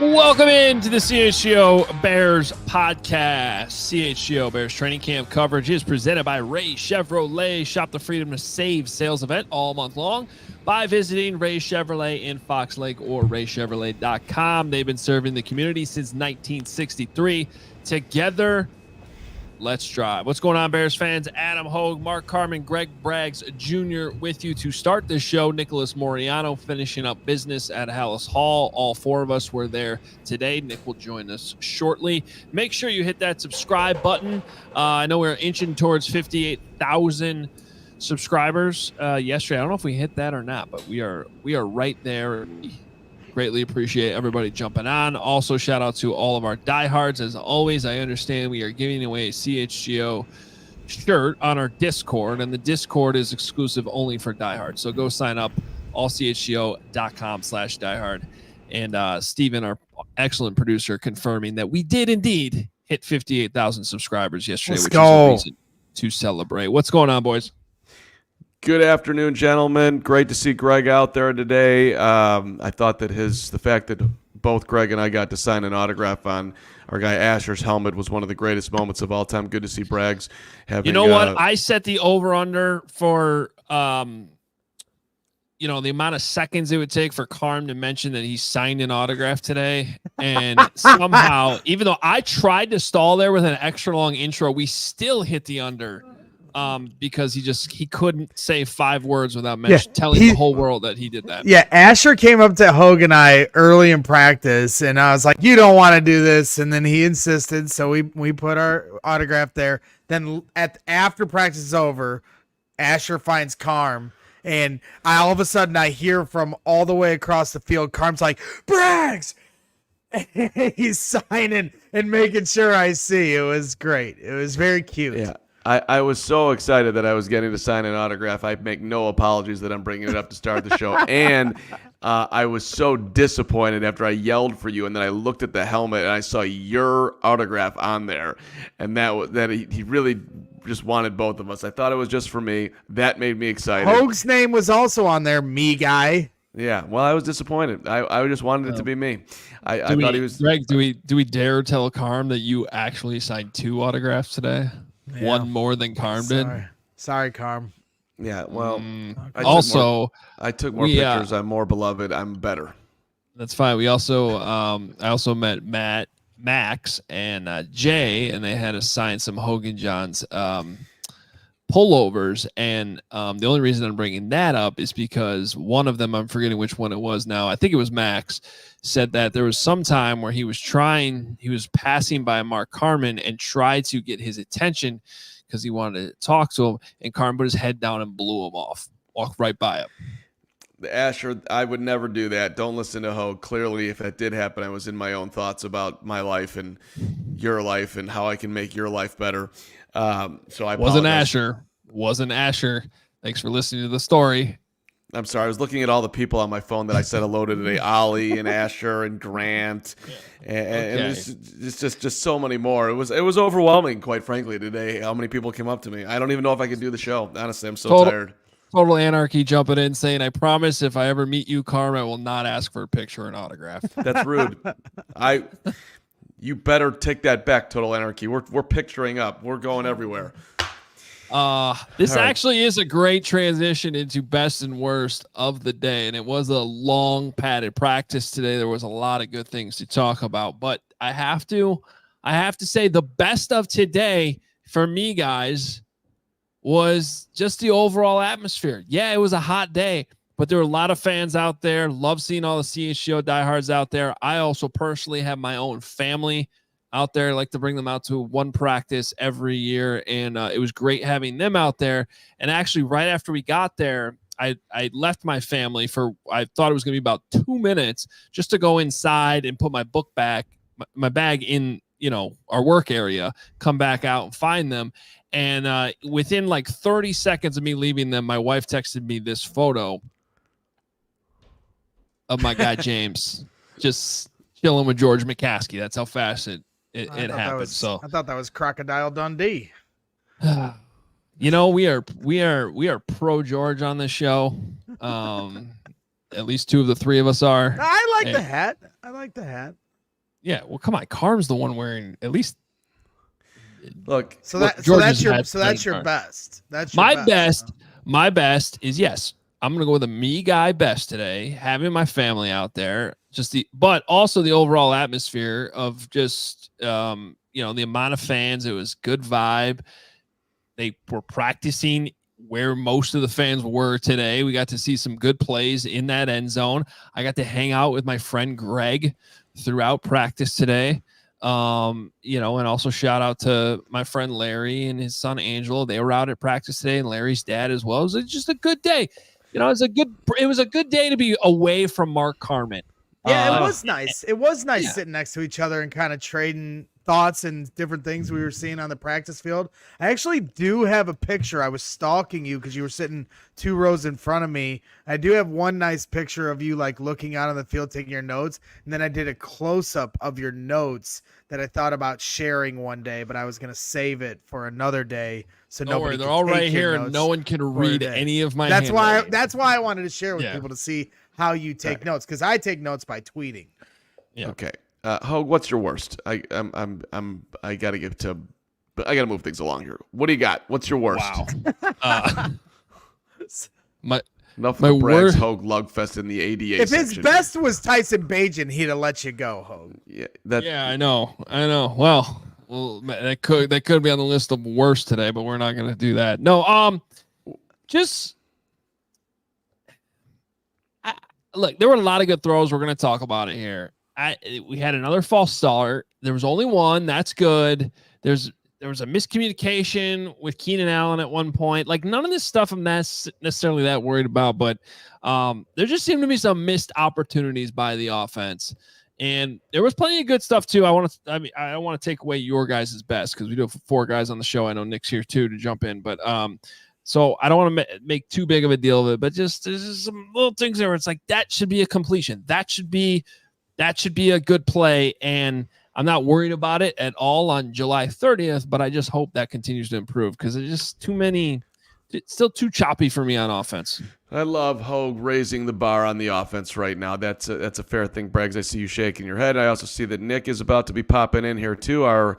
Welcome into the CHGO Bears Podcast. CHGO Bears training camp coverage is presented by Ray Chevrolet. Shop the Freedom to Save sales event all month long by visiting Ray Chevrolet in Fox Lake or raychevrolet.com. They've been serving the community since 1963. Together, let's drive. What's going on, Bears fans? Adam Hoge, Mark Carman, Greg Braggs Jr. with you to start this show. Nicholas Moreano finishing up business at Hallis Hall. All four of us were there today. Nick will join us shortly. Make sure you hit that subscribe button. I know we're inching towards 58,000 subscribers yesterday. I don't know if we hit that or not, but we are right there. Greatly appreciate everybody jumping on. Also, shout out to all of our diehards. As always, I understand we are giving away a CHGO shirt on our Discord, and the Discord is exclusive only for diehards. So go sign up, allchgo.com/diehard. And Steven, our excellent producer, confirming that we did indeed hit 58,000 subscribers yesterday, which is a reason to celebrate. What's going on, boys? Good afternoon, gentlemen. Great to see Greg out there today. I thought that the fact that both Greg and I got to sign an autograph on our guy Asher's helmet was one of the greatest moments of all time. Good to see Braggs having. You know what? I set the over/under for the amount of seconds it would take for Carm to mention that he signed an autograph today, and somehow, even though I tried to stall there with an extra long intro, we still hit the under. Because he couldn't say 5 words without telling the whole world that he did that. Yeah, Asher came up to Hoge and I early in practice, and I was like, "You don't want to do this," and then he insisted, so we put our autograph there. Then after practice is over, Asher finds Carm, and all of a sudden I hear from all the way across the field, Carm's like, "Braggs!" He's signing and making sure I see. It was great. It was very cute. Yeah. I was so excited that I was getting to sign an autograph. I make no apologies that I'm bringing it up to start the show. And I was so disappointed after I yelled for you, and then I looked at the helmet and I saw your autograph on there, and that he really just wanted both of us. I thought it was just for me. That made me excited. Hoge's name was also on there, me guy. Yeah, well, I was disappointed. I just wanted it to be me. I thought he was. Greg, do we dare tell Carm that you actually signed 2 autographs today? Yeah. One more than Carm did. Sorry, Carm. Yeah, well, I took more pictures. I'm more beloved. I'm better. That's fine. We also, I also met Max, and Jay, and they had to sign some Hogan John's pullovers. And the only reason I'm bringing that up is because one of them, I'm forgetting which one it was now. I think it was Max, said that there was some time where he was passing by Mark Carman and tried to get his attention because he wanted to talk to him, and Carman put his head down and blew him off, walked right by him. Asher, I would never do that. Don't listen to Hoge. Clearly, if that did happen, I was in my own thoughts about my life and your life and how I can make your life better. So I apologize. Wasn't Asher. Thanks for listening to the story. I'm sorry. I was looking at all the people on my phone that I said hello to today. Ollie and Asher and Grant, and it's just so many more. It was overwhelming, quite frankly, today. How many people came up to me? I don't even know if I could do the show. Honestly, I'm so tired. Total anarchy jumping in, saying, "I promise, if I ever meet you, Carm, I will not ask for a picture or an autograph." That's rude. You better take that back, Total Anarchy. We're picturing up. We're going everywhere. This actually is a great transition into best and worst of the day, and it was a long padded practice today. There was a lot of good things to talk about, but I have to say the best of today for me, guys, was just the overall atmosphere. Yeah, it was a hot day, but there were a lot of fans out there. Love seeing all the CHGO diehards out there. I also personally have my own family out there. I like to bring them out to one practice every year, and it was great having them out there. And actually, right after we got there, I left my family for, I thought it was going to be about 2 minutes just to go inside and put my book back, my bag in, our work area, come back out and find them. And within like 30 seconds of me leaving them, my wife texted me this photo of my guy James just chilling with George McCaskey. That's how fast it happened. I thought that was Crocodile Dundee. We are pro George on this show. At least 2 of the 3 of us are. I like the hat. Yeah, well, come on. Carm's the one wearing at least. Look, So that's your best. That's your my best. My best is yes. I'm gonna go with a me guy best today. Having my family out there, but also the overall atmosphere of just the amount of fans. It was good vibe. They were practicing where most of the fans were today. We got to see some good plays in that end zone. I got to hang out with my friend Greg throughout practice today. And also shout out to my friend Larry and his son Angelo. They were out at practice today, and Larry's dad as well. It was just a good day. It was a good day to be away from Mark Carman. Yeah, it was nice. It was nice sitting next to each other and kind of trading thoughts and different things we were seeing on the practice field. I actually do have a picture. I was stalking you because you were sitting 2 rows in front of me. I do have one nice picture of you like looking out on the field, taking your notes. And then I did a close up of your notes that I thought about sharing one day, but I was going to save it for another day. So don't worry, they're all right here and no one can read any of my That's why I wanted to share with people to see how you take notes, because I take notes by tweeting. Yeah. Okay. Hoge, what's your worst? I gotta move things along here. What do you got? What's your worst? Wow. Enough of the Bragg's Hoge Lugfest in the ADA If section. his best was Tyson Bagent, he'd have let you go, Hoge. Yeah, I know. Well, that could be on the list of worst today, but we're not going to do that. No, look, there were a lot of good throws. We're going to talk about it here. We had another false start. There was only one. That's good. There was a miscommunication with Keenan Allen at one point. Like, none of this stuff I'm not necessarily that worried about, but there just seemed to be some missed opportunities by the offense. And there was plenty of good stuff too. I don't want to take away your guys' best because we do have 4 guys on the show. I know Nick's here too to jump in, but so I don't want to make too big of a deal of it. But there's just some little things there where it's like that should be a completion. That should be a good play, and I'm not worried about it at all on July 30th. But I just hope that continues to improve because there's just too many. It's still too choppy for me on offense. I love Hoge raising the bar on the offense right now. That's a fair thing, Braggs. I see you shaking your head. I also see that Nick is about to be popping in here too, our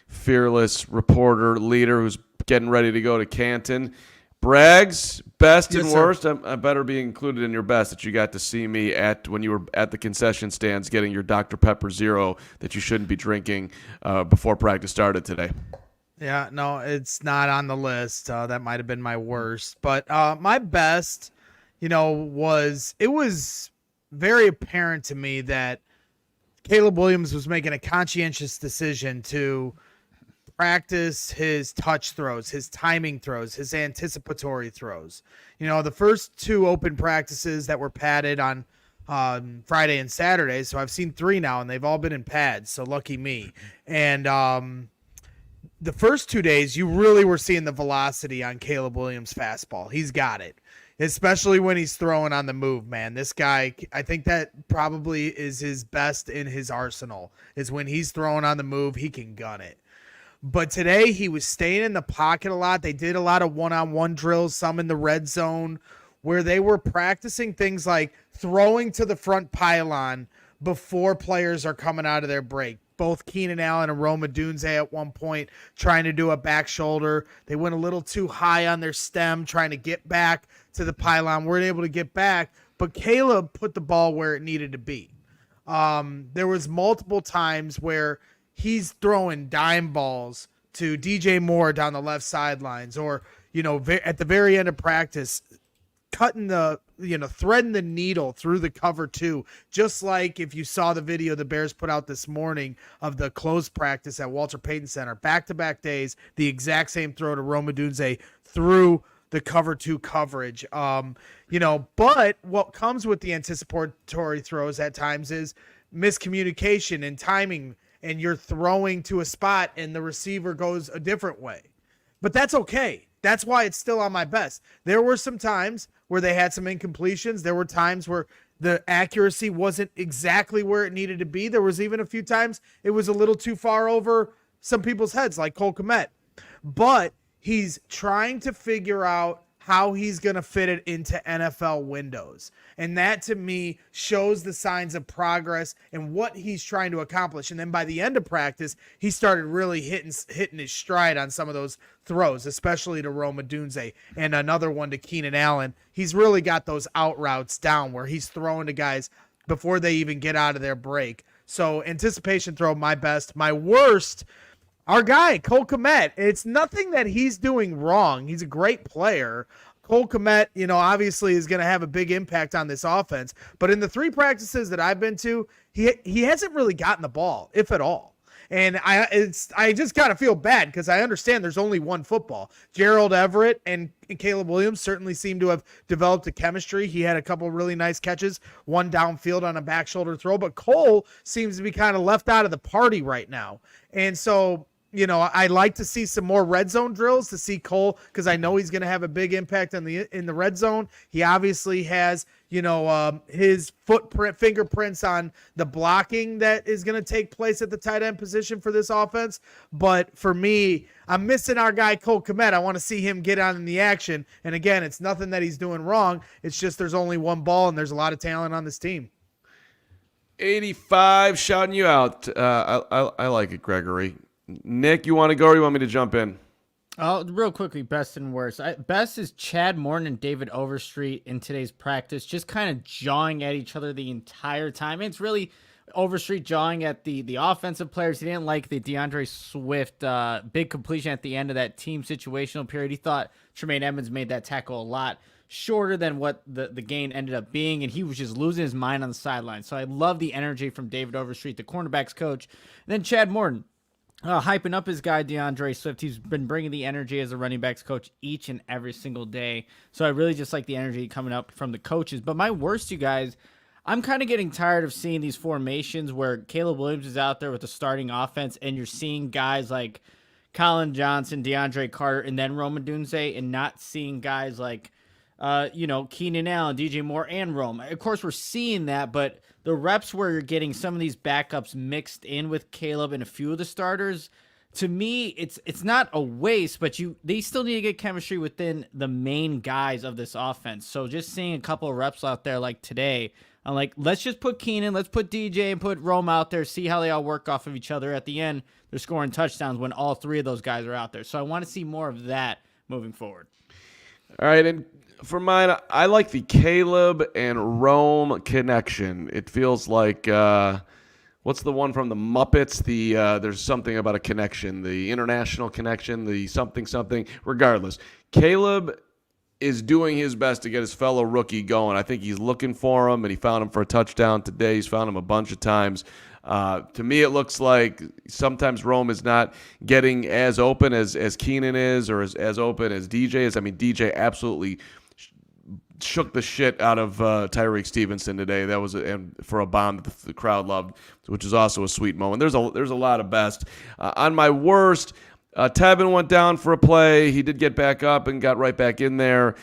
fearless reporter leader who's getting ready to go to Canton. Braggs, best and worst. I better be included in your best that you got to see me when you were at the concession stands getting your Dr. Pepper Zero that you shouldn't be drinking before practice started today. Yeah, no, it's not on the list. That might have been my worst. But my best, was very apparent to me that Caleb Williams was making a conscientious decision to practice his touch throws, his timing throws, his anticipatory throws. The first 2 open practices that were padded on Friday and Saturday. So I've seen 3 now, and they've all been in pads. So lucky me. And the first 2 days, you really were seeing the velocity on Caleb Williams' fastball. He's got it, especially when he's throwing on the move, man. This guy, I think that probably is his best in his arsenal, is when he's throwing on the move, he can gun it. But today, he was staying in the pocket a lot. They did a lot of one-on-one drills, some in the red zone, where they were practicing things like throwing to the front pylon before players are coming out of their break. Both Keenan Allen and Rome Odunze at one point trying to do a back shoulder. They went a little too high on their stem trying to get back to the pylon. Weren't able to get back, but Caleb put the ball where it needed to be. There was multiple times where he's throwing dime balls to DJ Moore down the left sidelines, or, at the very end of practice, threading the needle through the cover 2, just like if you saw the video the Bears put out this morning of the closed practice at Walter Payton Center, back-to-back days, the exact same throw to Rome Odunze through the cover 2 coverage. But what comes with the anticipatory throws at times is miscommunication and timing, and you're throwing to a spot and the receiver goes a different way. But that's okay. That's why it's still on my best. There were some times where they had some incompletions. There were times where the accuracy wasn't exactly where it needed to be. There was even a few times it was a little too far over some people's heads, like Cole Kmet. But he's trying to figure out how he's going to fit it into NFL windows. And that to me shows the signs of progress and what he's trying to accomplish. And then by the end of practice, he started really hitting his stride on some of those throws, especially to Rome Odunze and another one to Keenan Allen. He's really got those out routes down where he's throwing to guys before they even get out of their break. So anticipation throw, my best. My worst, our guy, Cole Kmet. It's nothing that he's doing wrong. He's a great player. Cole Kmet, obviously is going to have a big impact on this offense. But in the 3 practices that I've been to, he hasn't really gotten the ball, if at all. And I just kind of feel bad because I understand there's only one football. Gerald Everett and Caleb Williams certainly seem to have developed a chemistry. He had a couple really nice catches, one downfield on a back shoulder throw. But Cole seems to be kind of left out of the party right now. And so I like to see some more red zone drills to see Cole because I know he's going to have a big impact in the red zone. He obviously has, his fingerprints on the blocking that is going to take place at the tight end position for this offense. But for me, I'm missing our guy Cole Kmet. I want to see him get on in the action. And again, it's nothing that he's doing wrong. It's just there's only one ball and there's a lot of talent on this team. 85 shouting you out. I like it, Gregory. Nick, you want to go or you want me to jump in? Real quickly, best and worst. Best is Chad Morton and David Overstreet in today's practice, just kind of jawing at each other the entire time. It's really Overstreet jawing at the offensive players. He didn't like the DeAndre Swift big completion at the end of that team situational period. He thought Tremaine Edmonds made that tackle a lot shorter than what the gain ended up being, and he was just losing his mind on the sideline. So I love the energy from David Overstreet, the cornerbacks coach. And then Chad Morton. Hyping up his guy, DeAndre Swift. He's been bringing the energy as a running backs coach each and every single day. So I really just like the energy coming up from the coaches. But my worst, you guys, I'm kind of getting tired of seeing these formations where Caleb Williams is out there with the starting offense and you're seeing guys like Colin Johnson, DeAndre Carter, and then Rome Odunze, and not seeing guys like, Keenan Allen, DJ Moore, and Rome. Of course, we're seeing that, but the reps where you're getting some of these backups mixed in with Caleb and a few of the starters, to me, it's not a waste, but they still need to get chemistry within the main guys of this offense. So just seeing a couple of reps out there like today, I'm like, let's just put Keenan, let's put DJ and put Rome out there, see how they all work off of each other. At the end, they're scoring touchdowns when all 3 of those guys are out there. So I want to see more of that moving forward. All right, and for mine, I like the Caleb and Rome connection. It feels like, what's the one from the Muppets? There's something about a connection, the international connection, the something. Regardless, Caleb is doing his best to get his fellow rookie going. I think he's looking for him, and he found him for a touchdown today. He's found him a bunch of times. To me, it looks like sometimes Rome is not getting as open as Keenan is, or as open as DJ is. I mean, DJ absolutely shook the shit out of Tyreek Stevenson today. That was for a bomb that the crowd loved, which is also a sweet moment. There's a lot of best. On my worst, Tevin went down for a play. He did get back up and got right back in there.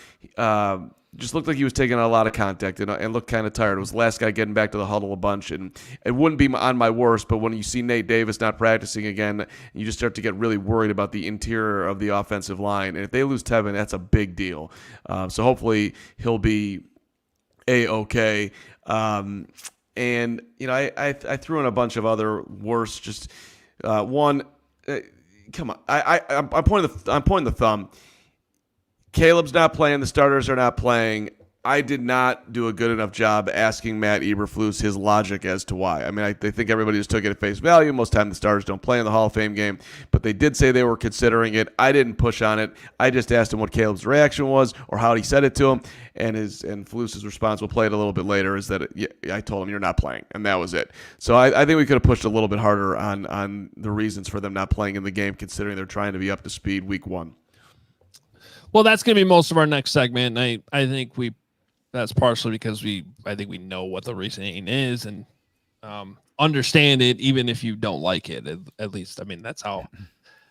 Just looked like he was taking a lot of contact and looked kind of tired. It was the last guy getting back to the huddle a bunch, and it wouldn't be on my worst, but when you see Nate Davis not practicing again, you just start to get really worried about the interior of the offensive line. And if they lose Tevin, that's a big deal. So hopefully he'll be A-okay. And, I threw in a bunch of other worse. Just one, come on. I'm pointing the thumb. Caleb's not playing. The starters are not playing. I did not do a good enough job asking Matt Eberflus his logic as to why. I mean, I think everybody just took it at face value. Most of the time the starters don't play in the Hall of Fame game, but they did say they were considering it. I didn't push on it. I just asked him what Caleb's reaction was or how he said it to him, and Flus's response, we'll play it a little bit later, is that I told him you're not playing, and that was it. So I think we could have pushed a little bit harder on the reasons for them not playing in the game, considering they're trying to be up to speed week 1. Well, that's going to be most of our next segment. I think that's partially because I think we know what the reasoning is and understand it, even if you don't like it. At least, I mean, that's how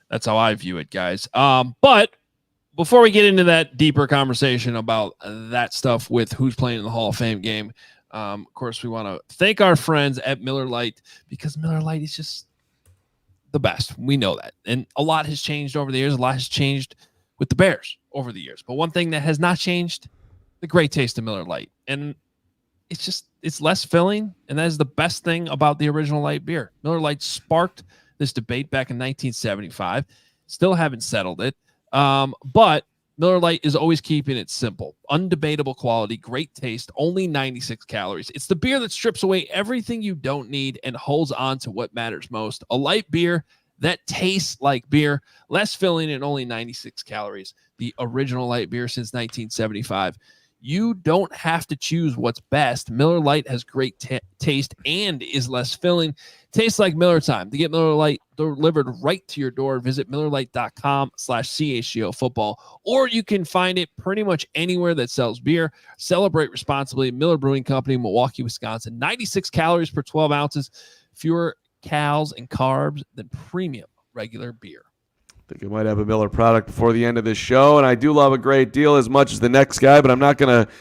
I view it, guys. But before we get into that deeper conversation about that stuff with who's playing in the Hall of Fame game, of course, we want to thank our friends at Miller Lite, because Miller Lite is just the best. We know that, and a lot has changed over the years. A lot has changed with the Bears over the years. But one thing that has not changed, the great taste of Miller Lite. And it's less filling, and that is the best thing about the original light beer. Miller Lite sparked this debate back in 1975. Still haven't settled it. But Miller Lite is always keeping it simple. Undebatable quality, great taste, only 96 calories. It's the beer that strips away everything you don't need and holds on to what matters most. A light beer that tastes like beer, less filling and only 96 calories. The original light beer since 1975. You don't have to choose what's best. Miller Lite has great taste and is less filling. Tastes like Miller time. To get Miller Lite delivered right to your door, visit MillerLite.com/CHGO football, or you can find it pretty much anywhere that sells beer. Celebrate responsibly. Miller Brewing Company, Milwaukee, Wisconsin. 96 calories per 12 ounces. Fewer calories and carbs than premium regular beer. I think I might have a Miller product before the end of this show, and I do love a great deal as much as the next guy, but I'm not going to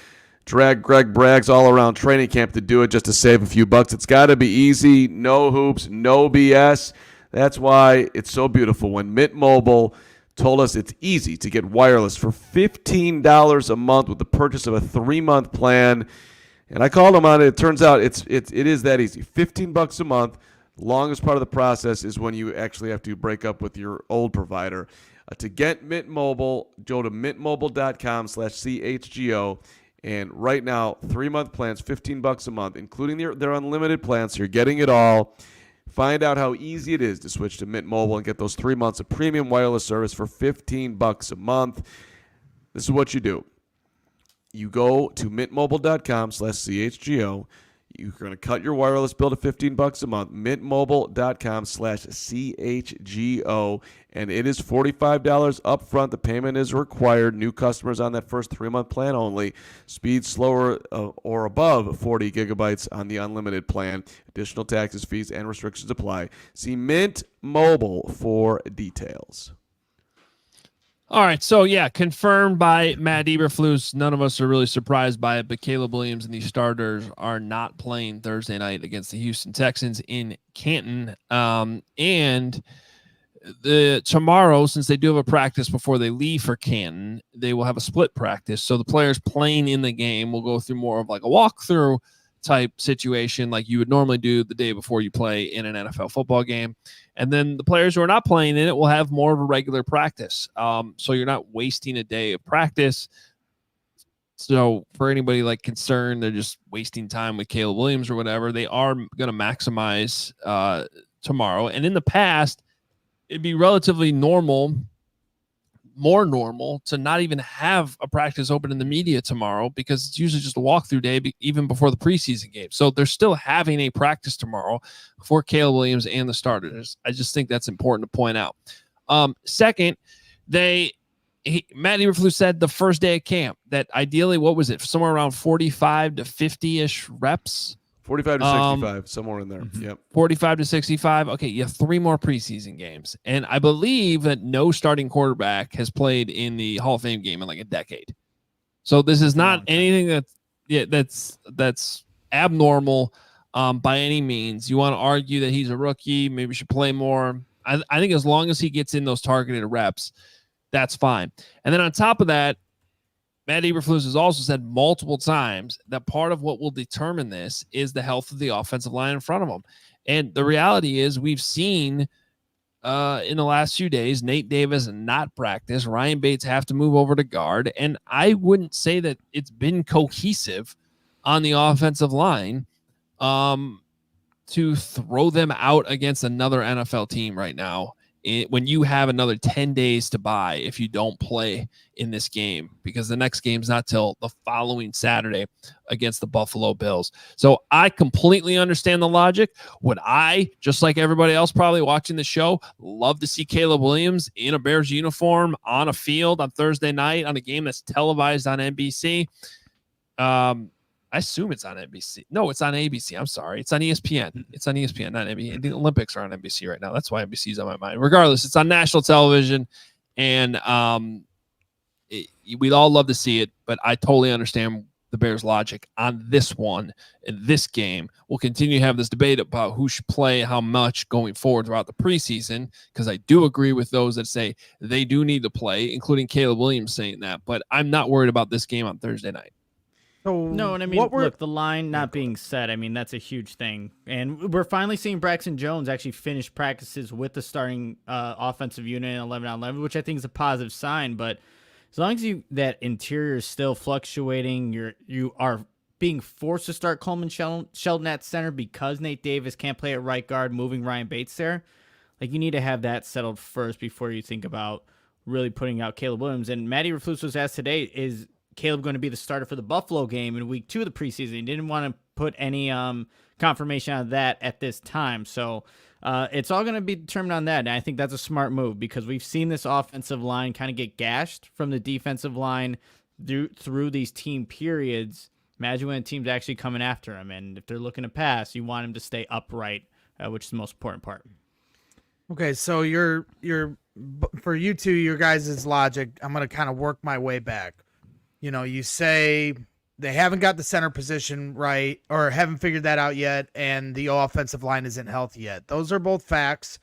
drag Greg Braggs all around training camp to do it just to save a few bucks. It's got to be easy, no hoops, no BS. That's why it's so beautiful when Mint Mobile told us it's easy to get wireless for $15 a month with the purchase of a 3-month plan. And I called them on it. It turns out it is that easy. $15 a month. The longest part of the process is when you actually have to break up with your old provider. To get Mint Mobile, go to mintmobile.com/CHGO. And right now, 3-month plans, $15 a month, including their unlimited plans. So you're getting it all. Find out how easy it is to switch to Mint Mobile and get those 3 months of premium wireless service for $15 a month. This is what you do. You go to mintmobile.com/CHGO. You're going to cut your wireless bill to $15 a month, mintmobile.com/CHGO, and it is $45 up front. The payment is required. New customers on that first 3-month plan only. Speed slower or above 40 gigabytes on the unlimited plan. Additional taxes, fees, and restrictions apply. See Mint Mobile for details. All right, so yeah, confirmed by Matt Eberflus. None of us are really surprised by it, but Caleb Williams and the starters are not playing Thursday night against the Houston Texans in Canton. And tomorrow, since they do have a practice before they leave for Canton, they will have a split practice. So the players playing in the game will go through more of like a walkthrough type situation like you would normally do the day before you play in an NFL football game. And then the players who are not playing in it will have more of a regular practice. So you're not wasting a day of practice. So for anybody like concerned, they're just wasting time with Caleb Williams or whatever, they are going to maximize tomorrow. And in the past, it'd be relatively normal, more normal to not even have a practice open in the media tomorrow because it's usually just a walkthrough day even before the preseason game. So they're still having a practice tomorrow for Caleb Williams and the starters. I just think that's important to point out. Second, Matt Eberflus said the first day of camp that ideally, what was it? Somewhere around 45 to 50-ish reps. 45 to 65, somewhere in there. Yep. 45 to 65. Okay, you have 3 more preseason games. And I believe that no starting quarterback has played in the Hall of Fame game in like a decade. So this is not anything that's abnormal by any means. You want to argue that he's a rookie, maybe should play more. I think as long as he gets in those targeted reps, that's fine. And then on top of that, Matt Eberflus has also said multiple times that part of what will determine this is the health of the offensive line in front of them. And the reality is we've seen in the last few days, Nate Davis not practice, Ryan Bates have to move over to guard. And I wouldn't say that it's been cohesive on the offensive line to throw them out against another NFL team right now. When you have another 10 days to buy if you don't play in this game, because the next game's not till the following Saturday against the Buffalo Bills. So I completely understand the logic. Would I, just like everybody else probably watching the show, love to see Caleb Williams in a Bears uniform on a field on Thursday night on a game that's televised on NBC? I assume it's on NBC. No, it's on ABC. I'm sorry. It's on ESPN. It's on ESPN, not NBC. The Olympics are on NBC right now. That's why NBC's on my mind. Regardless, it's on national television, and we'd all love to see it, but I totally understand the Bears' logic on this one, in this game. We'll continue to have this debate about who should play how much going forward throughout the preseason, because I do agree with those that say they do need to play, including Caleb Williams saying that. But I'm not worried about this game on Thursday night. So no, and I mean, look, the line not being set, I mean, that's a huge thing. And we're finally seeing Braxton Jones actually finish practices with the starting offensive unit in 11-on-11, which I think is a positive sign. But as long as that interior is still fluctuating, you are being forced to start Coleman Shelton at center because Nate Davis can't play at right guard, moving Ryan Bates there. Like, you need to have that settled first before you think about really putting out Caleb Williams. And Matty Eberflus was asked today, is Caleb going to be the starter for the Buffalo game in week 2 of the preseason? He didn't want to put any confirmation on that at this time. So it's all going to be determined on that. And I think that's a smart move because we've seen this offensive line kind of get gashed from the defensive line through these team periods. Imagine when a team's actually coming after him. And if they're looking to pass, you want him to stay upright, which is the most important part. Okay, so you're for you two, your guys' logic, I'm going to kind of work my way back. You know, you say they haven't got the center position right or haven't figured that out yet, and the offensive line isn't healthy yet. Those are both facts.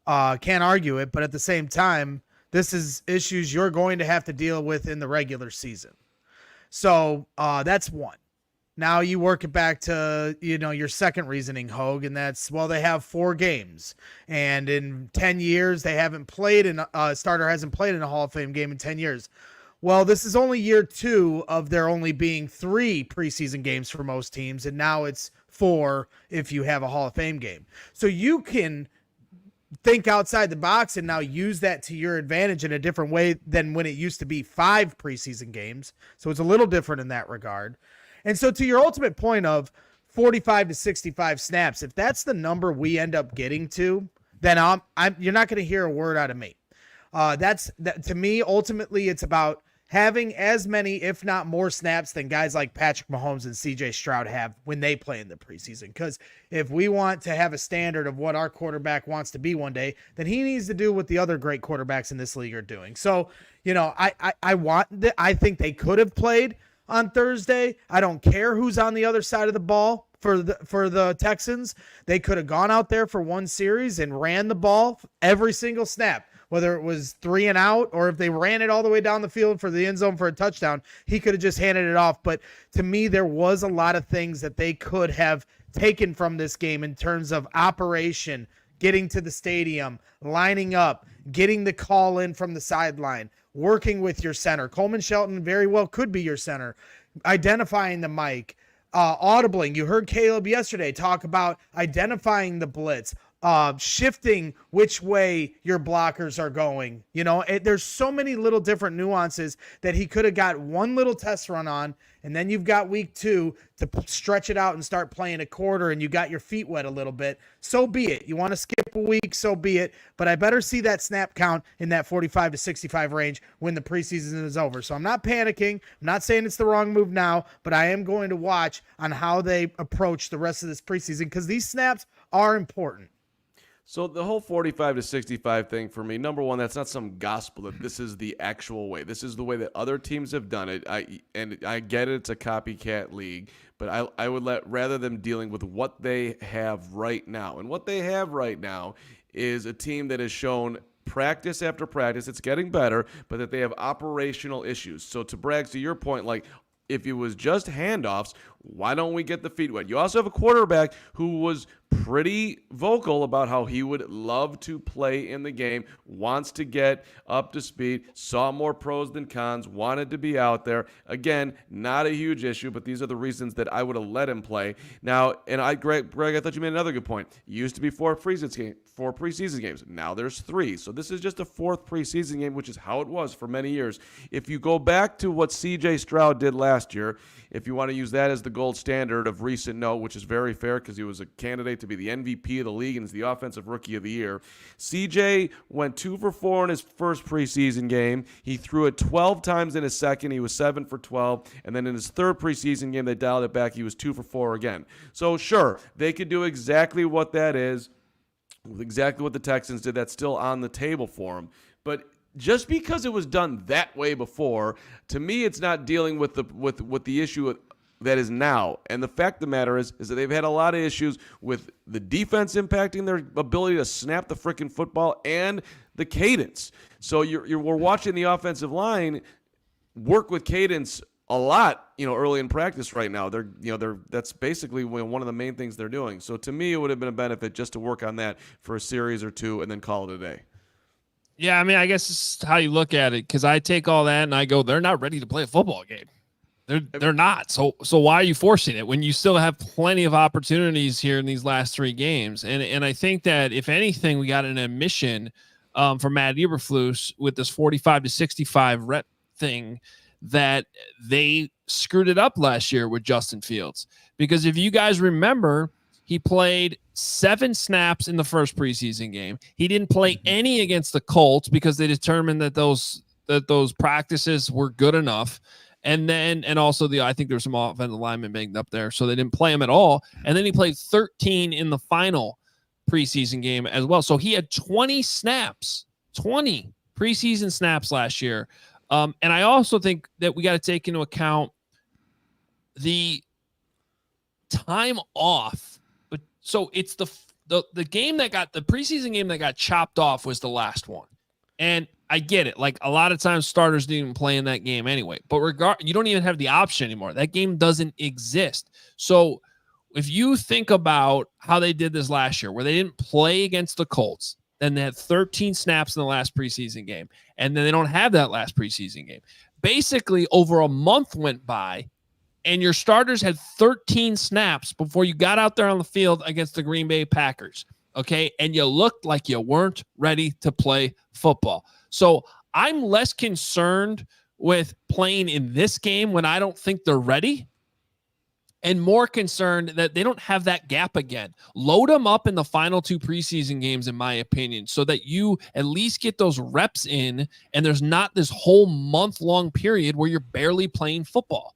Can't argue it, but at the same time, this is issues you're going to have to deal with in the regular season. So that's one. Now you work it back to, your second reasoning, Hoge, and that's, well, they have 4 games. And in 10 years, they haven't played starter hasn't played in a Hall of Fame game in 10 years. Well, this is only year 2 of there only being 3 preseason games for most teams, and now it's 4 if you have a Hall of Fame game. So you can think outside the box and now use that to your advantage in a different way than when it used to be 5 preseason games. So it's a little different in that regard. And so to your ultimate point of 45 to 65 snaps, if that's the number we end up getting to, then you're not going to hear a word out of me. To me, ultimately, it's about having as many, if not more snaps than guys like Patrick Mahomes and CJ Stroud have when they play in the preseason. Because if we want to have a standard of what our quarterback wants to be one day, then he needs to do what the other great quarterbacks in this league are doing. So, I think they could have played on Thursday. I don't care who's on the other side of the ball for the Texans. They could have gone out there for one series and ran the ball every single snap. Whether it was 3 and out or if they ran it all the way down the field for the end zone for a touchdown, he could have just handed it off. But to me, there was a lot of things that they could have taken from this game in terms of operation, getting to the stadium, lining up, getting the call in from the sideline, working with your center. Coleman Shelton very well could be your center, identifying the mic, audibling. You heard Caleb yesterday talk about identifying the blitz, shifting which way your blockers are going. There's so many little different nuances that he could have got one little test run on, and then you've got week 2 to stretch it out and start playing a quarter, and you got your feet wet a little bit. So be it. You want to skip a week, so be it. But I better see that snap count in that 45 to 65 range when the preseason is over. So I'm not panicking. I'm not saying it's the wrong move now, but I am going to watch on how they approach the rest of this preseason because these snaps are important. So the whole 45 to 65 thing for me, number one, that's not some gospel that this is the actual way. This is the way that other teams have done it. I get it, it's a copycat league, but I would rather them dealing with what they have right now. And what they have right now is a team that has shown practice after practice, it's getting better, but that they have operational issues. So to Braggs, to your point, if it was just handoffs, why don't we get the feet wet? You also have a quarterback who was pretty vocal about how he would love to play in the game, wants to get up to speed, saw more pros than cons, wanted to be out there. Again, not a huge issue, but these are the reasons that I would have let him play. Now, and Greg, I thought you made another good point. It used to be 4 preseason games. Now there's 3. So this is just a 4th preseason game, which is how it was for many years. If you go back to what CJ Stroud did last year, if you want to use that as the gold standard of recent note, which is very fair because he was a candidate to be the MVP of the league and is the offensive rookie of the year. CJ went 2 for 4 in his first preseason game. He threw it 12 times in his second. He was 7 for 12. And then in his third preseason game, they dialed it back. He was 2 for 4 again. So sure, they could do exactly what that is, exactly what the Texans did. That's still on the table for them. But just because it was done that way before, to me, it's not dealing with the issue that is now. And the fact of the matter is that they've had a lot of issues with the defense impacting their ability to snap the freaking football and the cadence. So we're watching the offensive line work with cadence a lot, early in practice right now. That's basically one of the main things they're doing. So to me, it would have been a benefit just to work on that for a series or two and then call it a day. Yeah, I mean, I guess it's how you look at it, because I take all that and I go, they're not ready to play a football game. They're not. So why are you forcing it when you still have plenty of opportunities here in these last 3 games? And I think that if anything, we got an admission from Matt Eberflus with this 45 to 65 rep thing that they screwed it up last year with Justin Fields. Because if you guys remember, he played 7 snaps in the first preseason game. He didn't play any against the Colts because they determined that those practices were good enough. And also I think there were some offensive linemen banged up there, so they didn't play him at all. And then he played 13 in the final preseason game as well. So he had 20 preseason snaps last year. And I also think that we got to take into account the time off. But so it's the game that got the preseason game that got chopped off was the last one. And I get it. Like, a lot of times starters didn't even play in that game anyway. But you don't even have the option anymore. That game doesn't exist. So if you think about how they did this last year, where they didn't play against the Colts, then they had 13 snaps in the last preseason game, and then they don't have that last preseason game. Basically, over a month went by, and your starters had 13 snaps before you got out there on the field against the Green Bay Packers, okay? And you looked like you weren't ready to play football. So I'm less concerned with playing in this game when I don't think they're ready, and more concerned that they don't have that gap again. Load them up in the final 2 preseason games, in my opinion, so that you at least get those reps in, and there's not this whole month-long period where you're barely playing football.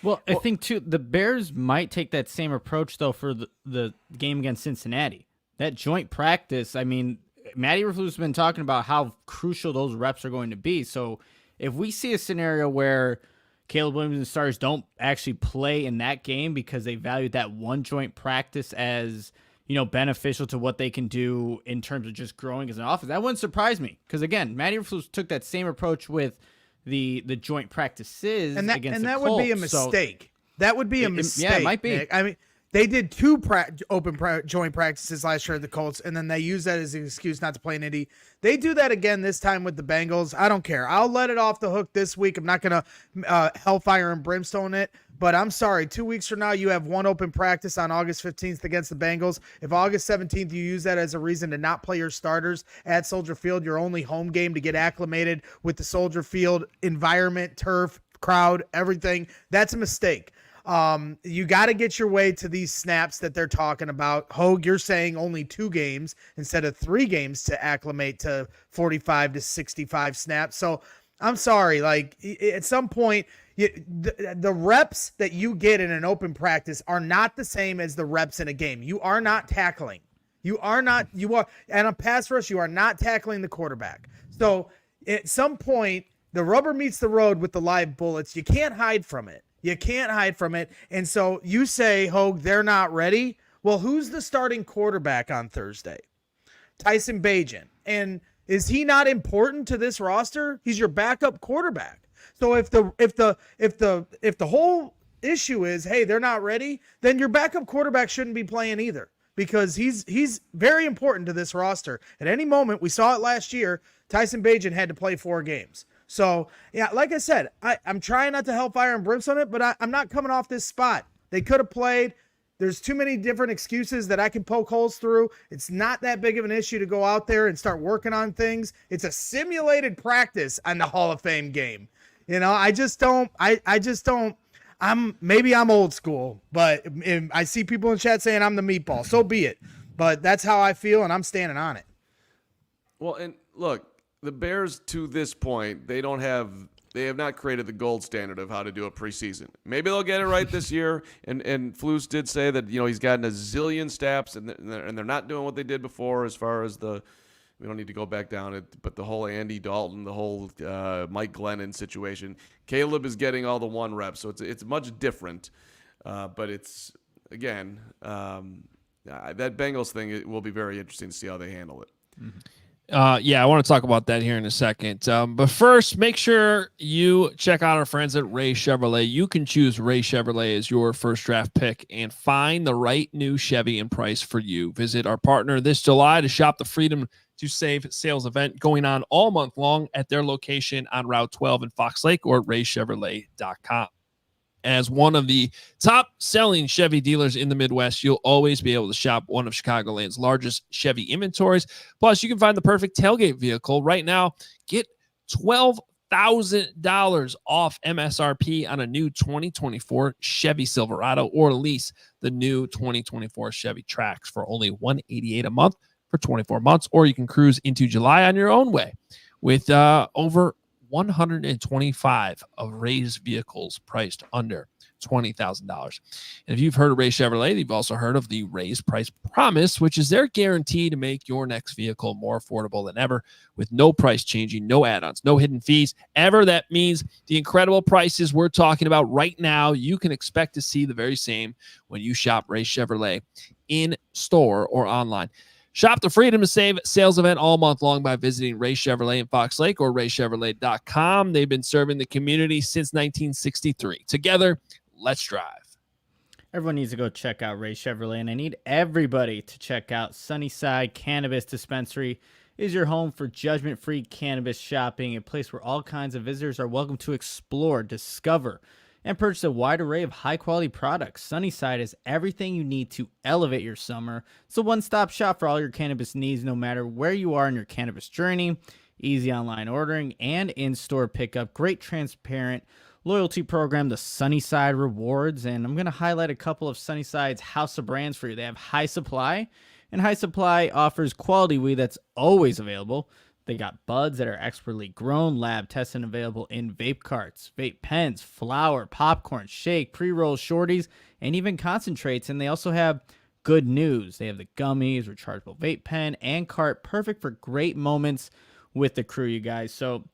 Well, I think, too, the Bears might take that same approach, though, for the game against Cincinnati. That joint practice, I mean, Matty Eberflus has been talking about how crucial those reps are going to be. So if we see a scenario where Caleb Williams and starters don't actually play in that game because they valued that one joint practice as, beneficial to what they can do in terms of just growing as an offense, that wouldn't surprise me. Because, again, Matty Eberflus took that same approach with the joint practices against the Colts. And that would be a mistake. That would be a mistake. Yeah, it might be. Nick. I mean, they did 2 joint practices last year at the Colts, and then they used that as an excuse not to play an Indy. They do that again this time with the Bengals. I don't care. I'll let it off the hook this week. I'm not going to hellfire and brimstone it, but I'm sorry. 2 weeks from now, you have 1 open practice on August 15th against the Bengals. If August 17th, you use that as a reason to not play your starters at Soldier Field, your only home game to get acclimated with the Soldier Field environment, turf, crowd, everything, that's a mistake. You got to get your way to these snaps that they're talking about. Hoge, you're saying only 2 games instead of 3 games to acclimate to 45 to 65 snaps. So I'm sorry, like, at some point, the reps that you get in an open practice are not the same as the reps in a game. You are not tackling. You are, and a pass rush, you are not tackling the quarterback. So at some point, the rubber meets the road with the live bullets. You can't hide from it. You can't hide from it. And so you say, Hoge, they're not ready. Well, who's the starting quarterback on Thursday? Tyson Bagent. And is he not important to this roster? He's your backup quarterback. So if the whole issue is, hey, they're not ready, then your backup quarterback shouldn't be playing either, because he's very important to this roster. At any moment, we saw it last year, Tyson Bagent had to play 4 games. So, yeah, like I said, I'm trying not to hellfire and brimstone it, but I'm not coming off this spot. They could have played. There's too many different excuses that I can poke holes through. It's not that big of an issue to go out there and start working on things. It's a simulated practice on the Hall of Fame game. I just don't. Maybe I'm old school, but I see people in chat saying I'm the meatball. So be it. But that's how I feel, and I'm standing on it. Well, and look, the Bears, to this point, they have not created the gold standard of how to do a preseason. Maybe they'll get it right this year. And Flus did say that he's gotten a zillion snaps, and they're not doing what they did before as far as the We don't need to go back down it, but the whole Andy Dalton, the whole Mike Glennon situation, Caleb is getting all the 1 rep, so it's much different. But it's, again, that Bengals thing, it will be very interesting to see how they handle it. Mm-hmm. I want to talk about that here in a second. But first, make sure you check out our friends at Ray Chevrolet. You can choose Ray Chevrolet as your first draft pick and find the right new Chevy and price for you. Visit our partner this July to shop the Freedom to Save sales event going on all month long at their location on Route 12 in Fox Lake or raychevrolet.com. As one of the top-selling Chevy dealers in the Midwest, you'll always be able to shop one of Chicagoland's largest Chevy inventories. Plus, you can find the perfect tailgate vehicle. Right now, get $12,000 off MSRP on a new 2024 Chevy Silverado, or lease the new 2024 Chevy Trax for only $188 a month for 24 months, or you can cruise into July on your own way with over 125 of Ray's vehicles priced under $20,000. And if you've heard of Ray Chevrolet, you've also heard of the Ray's Price Promise, which is their guarantee to make your next vehicle more affordable than ever, with no price changing, no add-ons, no hidden fees ever. That means the incredible prices we're talking about right now, you can expect to see the very same when you shop Ray Chevrolet in store or online. Shop the Freedom to Save sales event all month long by visiting Ray Chevrolet in Fox Lake or raychevrolet.com. They've been serving the community since 1963. Together, let's drive. Everyone needs to go check out Ray Chevrolet, and I need everybody to check out Sunnyside Cannabis Dispensary. It is your home for judgment-free cannabis shopping, a place where all kinds of visitors are welcome to explore, discover, and purchase a wide array of high-quality products. Sunnyside is everything you need to elevate your summer. It's a one-stop shop for all your cannabis needs, no matter where you are in your cannabis journey. Easy online ordering and in-store pickup. Great transparent loyalty program, the Sunnyside Rewards. And I'm going to highlight a couple of Sunnyside's house of brands for you. They have High Supply, and High Supply offers quality weed that's always available. They got buds that are expertly grown, lab tested, and available in vape carts, vape pens, flour, popcorn, shake, pre-roll shorties, and even concentrates. And they also have good news. They have the gummies, rechargeable vape pen, and cart, perfect for great moments with the crew, you guys. So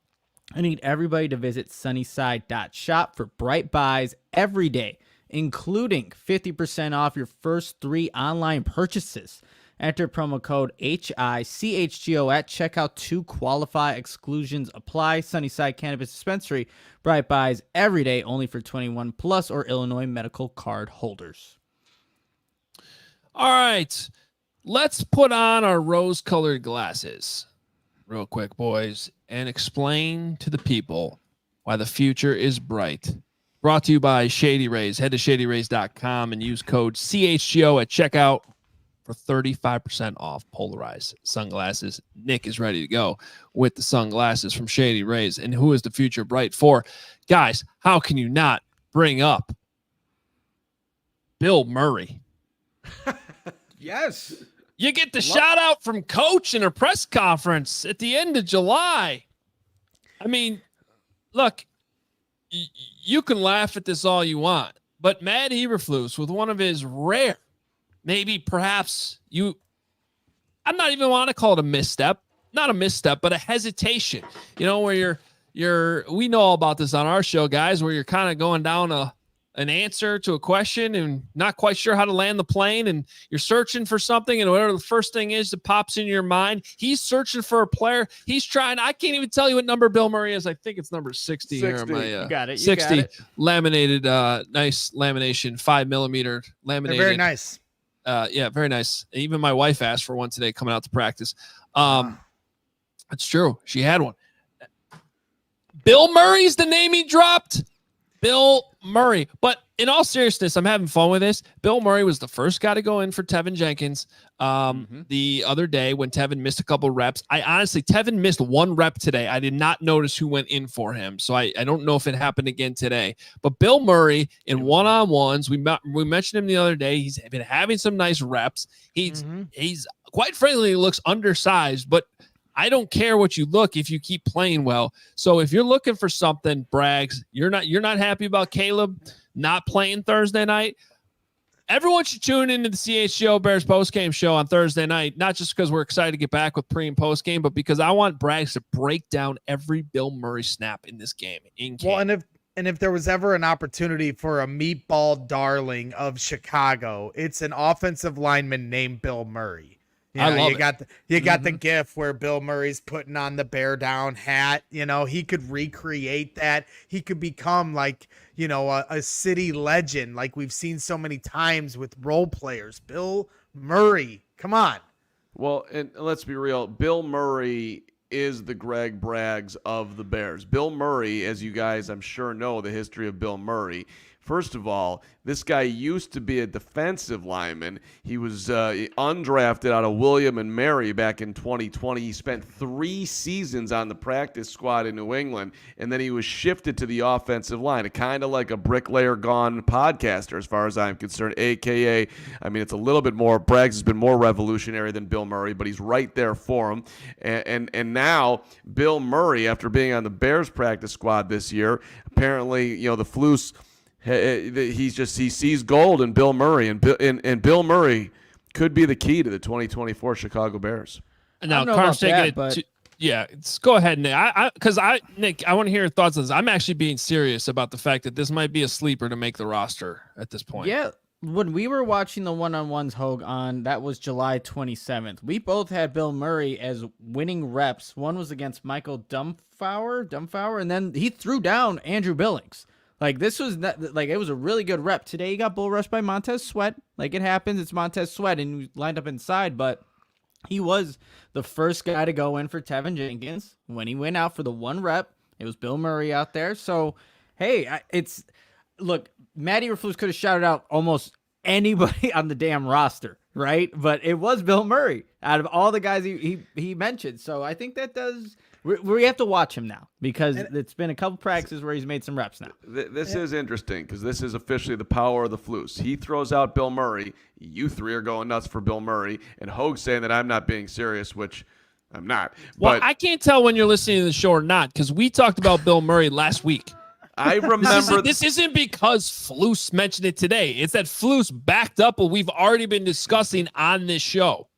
I need everybody to visit sunnyside.shop for bright buys every day, including 50% off your first 3 online purchases. Enter promo code HICHGO at checkout to qualify. Exclusions apply. Sunnyside Cannabis Dispensary. Bright buys every day, only for 21 plus or Illinois medical card holders. All right. Let's put on our rose-colored glasses real quick, boys, and explain to the people why the future is bright. Brought to you by Shady Rays. Head to shadyrays.com and use code CHGO at checkout for 35% off polarized sunglasses. Nick is ready to go with the sunglasses from Shady Rays. And who is the future bright for? Guys, how can you not bring up Bill Murray? Yes. You get the shout out from Coach in a press conference at the end of July. I mean, look, you can laugh at this all you want, but Matt Eberflus, with one of his rare, maybe perhaps I'm not even want to call it a misstep, not a misstep, but a hesitation, where we know all about this on our show, guys, where you're kind of going down an answer to a question and not quite sure how to land the plane, and you're searching for something, and whatever the first thing is that pops into your mind, he's searching for a player. He's trying. I can't even tell you what number Bill Murray is. I think it's number 60 here. You got it. 60 laminated, nice lamination, 5mm laminated. They're very nice. Yeah, very nice. Even my wife asked for one today coming out to practice. It's true. She had one. Bill Murray's the name he dropped. Bill Murray. But in all seriousness, I'm having fun with this. Bill Murray was the first guy to go in for Tevin Jenkins the other day when Tevin missed a couple reps. Tevin missed 1 rep today. I did not notice who went in for him. So I don't know if it happened again today. But Bill Murray in one-on-ones, we mentioned him the other day. He's been having some nice reps. He's quite frankly, he looks undersized, but I don't care what you look if you keep playing well. So if you're looking for something, Braggs, you're not happy about Caleb not playing Thursday night. everyone should tune into the CHGO Bears postgame show on Thursday night, not just because we're excited to get back with pre and postgame, but because I want Braggs to break down every Bill Murray snap in this game. Well, and if there was ever an opportunity for a meatball darling of Chicago, it's an offensive lineman named Bill Murray. You got the gif where Bill Murray's putting on the bear down hat. He could recreate that. He could become like, a city legend like we've seen so many times with role players. Bill Murray, come on. Well, and let's be real. Bill Murray is the Greg Braggs of the Bears. Bill Murray, as you guys I'm sure know the history of Bill Murray. First of all, this guy used to be a defensive lineman. He was undrafted out of William and Mary back in 2020. He spent 3 seasons on the practice squad in New England, and then he was shifted to the offensive line, kind of like a bricklayer gone podcaster as far as I'm concerned, a.k.a. It's a little bit more. Braggs has been more revolutionary than Bill Murray, but he's right there for him. And now Bill Murray, after being on the Bears practice squad this year, apparently, the Flus – he sees gold in Bill Murray, and Bill Murray could be the key to the 2024 Chicago Bears. Now, Carm's taking it. Yeah, go ahead, Nick. Nick, I want to hear your thoughts on this. I'm actually being serious about the fact that this might be a sleeper to make the roster at this point. Yeah, when we were watching the one-on-ones, Hoge, that was July 27th. We both had Bill Murray as winning reps. One was against Michael Dumpfauer, and then he threw down Andrew Billings. This was it was a really good rep. Today he got bull rushed by Montez Sweat. It happens, it's Montez Sweat, and he lined up inside, but he was the first guy to go in for Tevin Jenkins. When he went out for the 1 rep, it was Bill Murray out there. So, hey, Matty Eberflus could have shouted out almost anybody on the damn roster, right? But it was Bill Murray out of all the guys he mentioned. So I think that does... We have to watch him now because it's been a couple practices where he's made some reps now. This is interesting because this is officially the power of the Flus. He throws out Bill Murray. You 3 are going nuts for Bill Murray. And Hoge saying that I'm not being serious, which I'm not. Well, I can't tell when you're listening to the show or not because we talked about Bill Murray last week. I remember. This isn't because Flus mentioned it today. It's that Flus backed up what we've already been discussing on this show.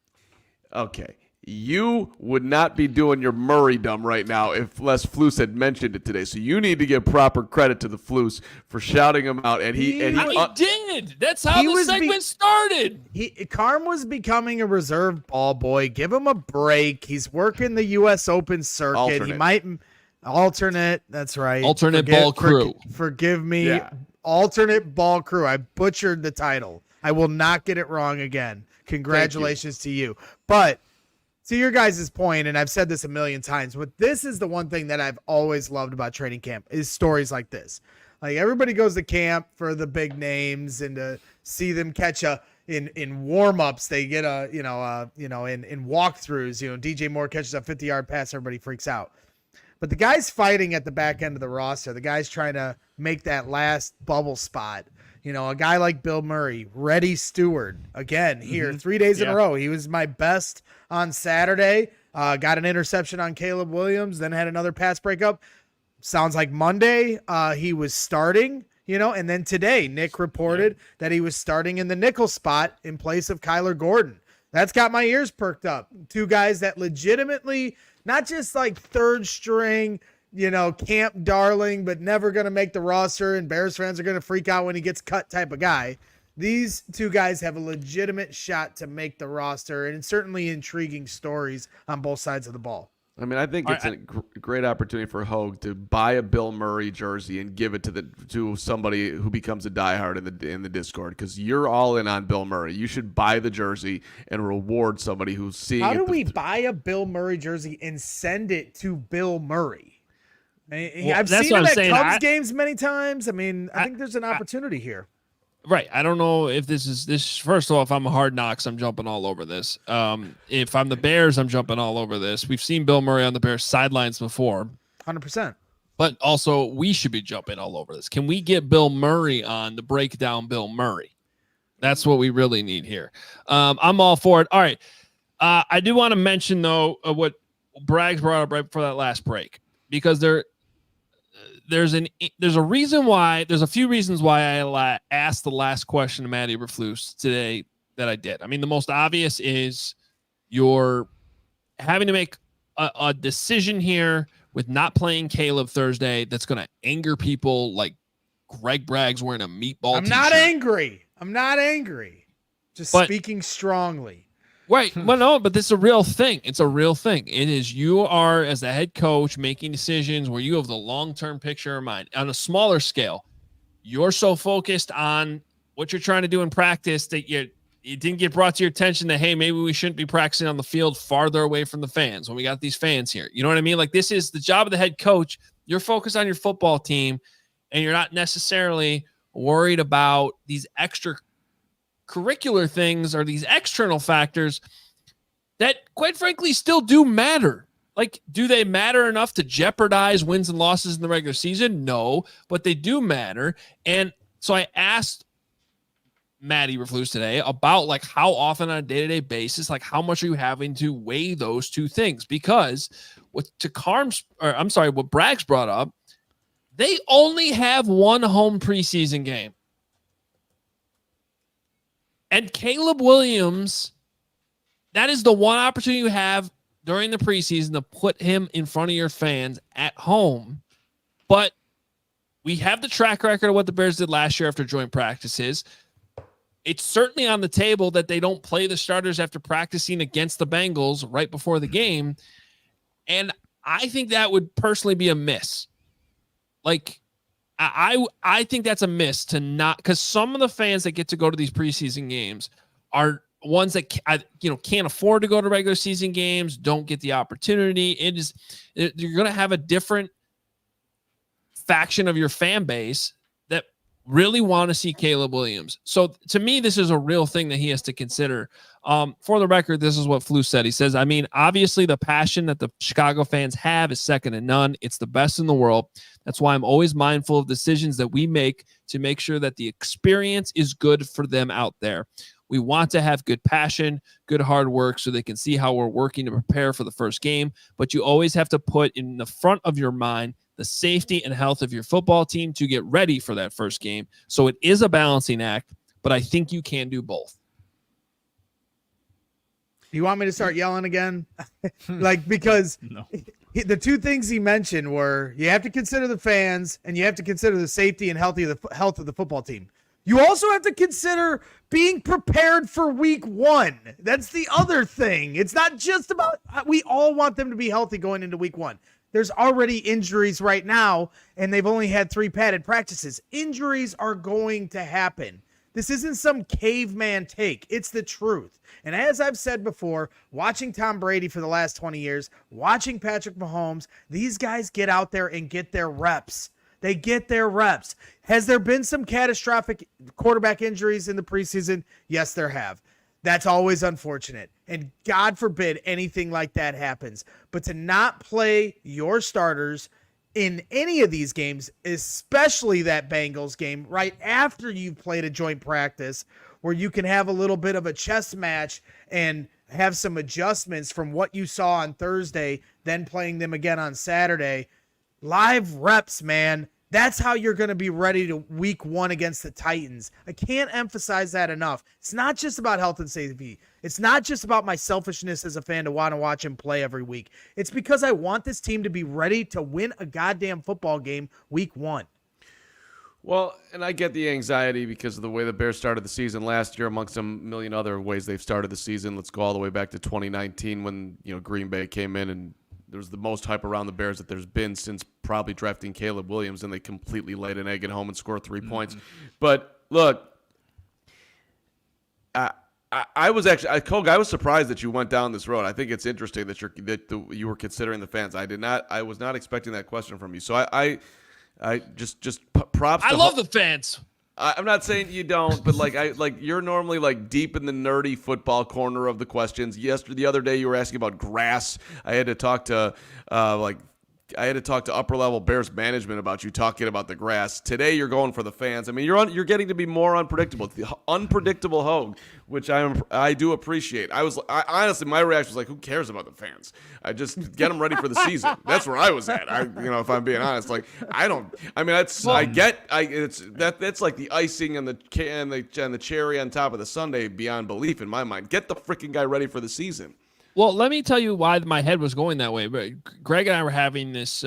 Okay. You would not be doing your Murray-dom right now if Les Flus had mentioned it today. So you need to give proper credit to the Flus for shouting him out. And he did. That's how the segment started. Carm was becoming a reserve ball boy. Give him a break. He's working the U.S. Open circuit. Alternate. He might alternate. That's right. Ball crew. Forgive me. Yeah. Alternate ball crew. I butchered the title. I will not get it wrong again. Congratulations to you. But to your guys' point, and I've said this a million times, but this is the one thing that I've always loved about training camp is stories like this. Everybody goes to camp for the big names and to see them catch in warm-ups. They get in walkthroughs, DJ Moore catches a 50-yard pass, everybody freaks out. But the guys fighting at the back end of the roster, the guys trying to make that last bubble spot, a guy like Bill Murray, Reddy Stewart, again, here 3 days in a row. He was my best on Saturday. Got an interception on Caleb Williams, then had another pass breakup. Sounds like Monday he was starting, and then today Nick reported that he was starting in the nickel spot in place of Kyler Gordon. That's got my ears perked up. 2 guys that legitimately, not just like third string, camp darling, but never going to make the roster, and Bears fans are going to freak out when he gets cut type of guy. These 2 guys have a legitimate shot to make the roster, and certainly intriguing stories on both sides of the ball. I think it's a great opportunity for Hoge to buy a Bill Murray jersey and give it to somebody who becomes a diehard in the Discord, because you're all in on Bill Murray. You should buy the jersey and reward somebody who's seeing. How do we buy a Bill Murray jersey and send it to Bill Murray? I've seen him at Cubs games many times. I think there's an opportunity here. Right. I don't know if this is. First of all, if I'm a Hard Knocks, I'm jumping all over this. If I'm the Bears, I'm jumping all over this. We've seen Bill Murray on the Bears sidelines before. 100%. But also, we should be jumping all over this. Can we get Bill Murray on to break down Bill Murray? That's what we really need here. I'm all for it. All right. I do want to mention, though, what Braggs brought up right before that last break, because there's a reason why. There's a few reasons why I asked the last question to Matt Eberflus today that I did. I mean, the most obvious is you're having to make a decision here with not playing Caleb Thursday that's going to anger people like Greg Bragg's wearing a meatball I'm t-shirt. not angry. Just speaking strongly. Right. Well, no, but this is a real thing. It's a real thing. It is, you are, as the head coach, making decisions where you have the long-term picture in mind. On a smaller scale, you're so focused on what you're trying to do in practice that it didn't get brought to your attention that, hey, maybe we shouldn't be practicing on the field farther away from the fans when we got these fans here. You know what I mean? Like, this is the job of the head coach. You're focused on your football team, and you're not necessarily worried about these extracurricular things or these external factors that, quite frankly, still do matter. Like, do they matter enough to jeopardize wins and losses in the regular season? No, but they do matter. And so I asked Matt Eberflus today about, like, how often on a day-to-day basis, like, how much are you having to weigh those two things? Because what Bragg's brought up, they only have one home preseason game. And Caleb Williams, that is the one opportunity you have during the preseason to put him in front of your fans at home. But we have the track record of what the Bears did last year after joint practices. It's certainly on the table that they don't play the starters after practicing against the Bengals right before the game. And I think that would personally be a miss. Like, I think that's a miss to not, because some of the fans that get to go to these preseason games are ones that can't afford to go to regular season games, don't get the opportunity. You're going to have a different faction of your fan base that really want to see Caleb Williams. So to me, this is a real thing that he has to consider. For the record, this is what Flus said. He says, I mean, obviously the passion that the Chicago fans have is second to none. It's the best in the world. That's why I'm always mindful of decisions that we make to make sure that the experience is good for them out there. We want to have good passion, good hard work so they can see how we're working to prepare for the first game. But you always have to put in the front of your mind the safety and health of your football team to get ready for that first game. So it is a balancing act, but I think you can do both. You want me to start yelling again? Because No. The two things he mentioned were you have to consider the fans and you have to consider the safety and health of the football team. You also have to consider being prepared for week one. That's the other thing. It's not just about, we all want them to be healthy going into week one. There's already injuries right now, and they've only had 3 padded practices. Injuries are going to happen. This isn't some caveman take. It's the truth. And as I've said before, watching Tom Brady for the last 20 years, watching Patrick Mahomes, these guys get out there and get their reps. They get their reps. Has there been some catastrophic quarterback injuries in the preseason? Yes, there have. That's always unfortunate. And God forbid anything like that happens. But to not play your starters in any of these games, especially that Bengals game, right after you've played a joint practice where you can have a little bit of a chess match and have some adjustments from what you saw on Thursday, then playing them again on Saturday. Live reps, man. That's how you're going to be ready to week one against the Titans. I can't emphasize that enough. It's not just about health and safety. It's not just about my selfishness as a fan to want to watch him play every week. It's because I want this team to be ready to win a goddamn football game week one. Well, and I get the anxiety because of the way the Bears started the season last year, amongst a million other ways they've started the season. Let's go all the way back to 2019 when Green Bay came in and there was the most hype around the Bears that there's been since probably drafting Caleb Williams, and they completely laid an egg at home and scored 3 points. But look, I was actually, Hoge, I was surprised that you went down this road. I think it's interesting that you were considering the fans. I was not expecting that question from you. So I just props. I love the fans. I'm not saying you don't, but you're normally deep in the nerdy football corner of the questions. The other day you were asking about grass. I had to talk to I had to talk to upper level Bears management about you talking about the grass. Today you're going for the fans. I mean, you're getting to be more unpredictable. It's the unpredictable Hoge, which I do appreciate. I honestly, my reaction was like, who cares about the fans? I just get them ready for the season. That's where I was at. If I'm being honest, like that's like the icing and the cherry on top of the sundae beyond belief in my mind. Get the freaking guy ready for the season. Well, let me tell you why my head was going that way. But Greg and I were having this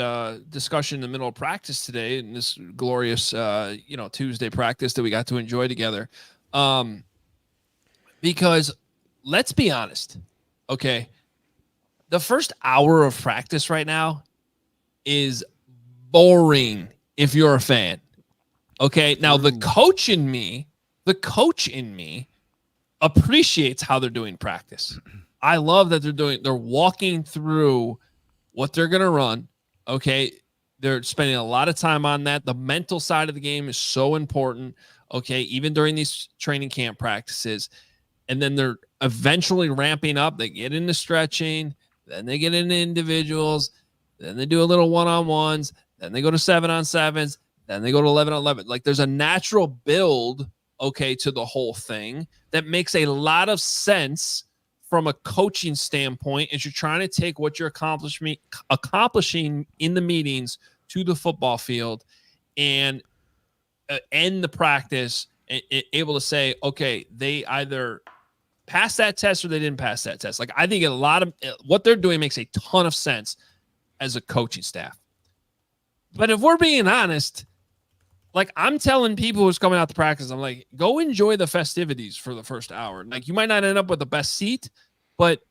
discussion in the middle of practice today, in this glorious, Tuesday practice that we got to enjoy together. Because let's be honest, okay, the first hour of practice right now is boring if you're a fan. Okay, now the coach in me appreciates how they're doing practice. I love that they're walking through what they're going to run. Okay. They're spending a lot of time on that. The mental side of the game is so important. Okay. Even during these training camp practices. And then they're eventually ramping up. They get into stretching, then they get into individuals, then they do a little one-on-ones, then they go to 7-on-7s, then they go to 11-on-11. Like there's a natural build, okay, to the whole thing that makes a lot of sense from a coaching standpoint, as you're trying to take what you're accomplishing in the meetings to the football field and end the practice able to say, okay, they either passed that test or they didn't pass that test. Like I think a lot of what they're doing makes a ton of sense as a coaching staff. But if we're being honest, like I'm telling people who's coming out to practice, I'm like, go enjoy the festivities for the first hour. Like you might not end up with the best seat, but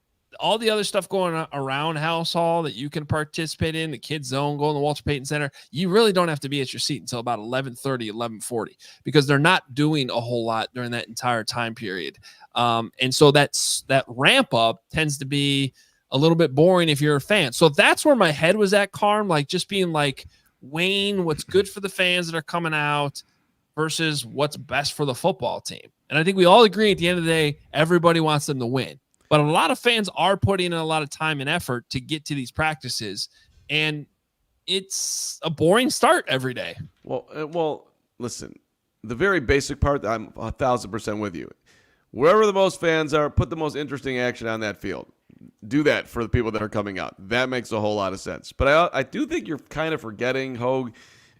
all the other stuff going around House Hall that you can participate in, the kids zone, go in the Walter Payton Center, you really don't have to be at your seat until about 11:30, 11:40, because they're not doing a whole lot during that entire time period. And so that ramp up tends to be a little bit boring if you're a fan. So that's where my head was at, Carm, like just being like, weighing what's good for the fans that are coming out versus what's best for the football team. And I think we all agree at the end of the day, everybody wants them to win. But a lot of fans are putting in a lot of time and effort to get to these practices, and it's a boring start every day. Well, listen, the very basic part, I'm 1,000% with you. Wherever the most fans are, put the most interesting action on that field. Do that for the people that are coming out. That makes a whole lot of sense. But I do think you're kind of forgetting, Hoge,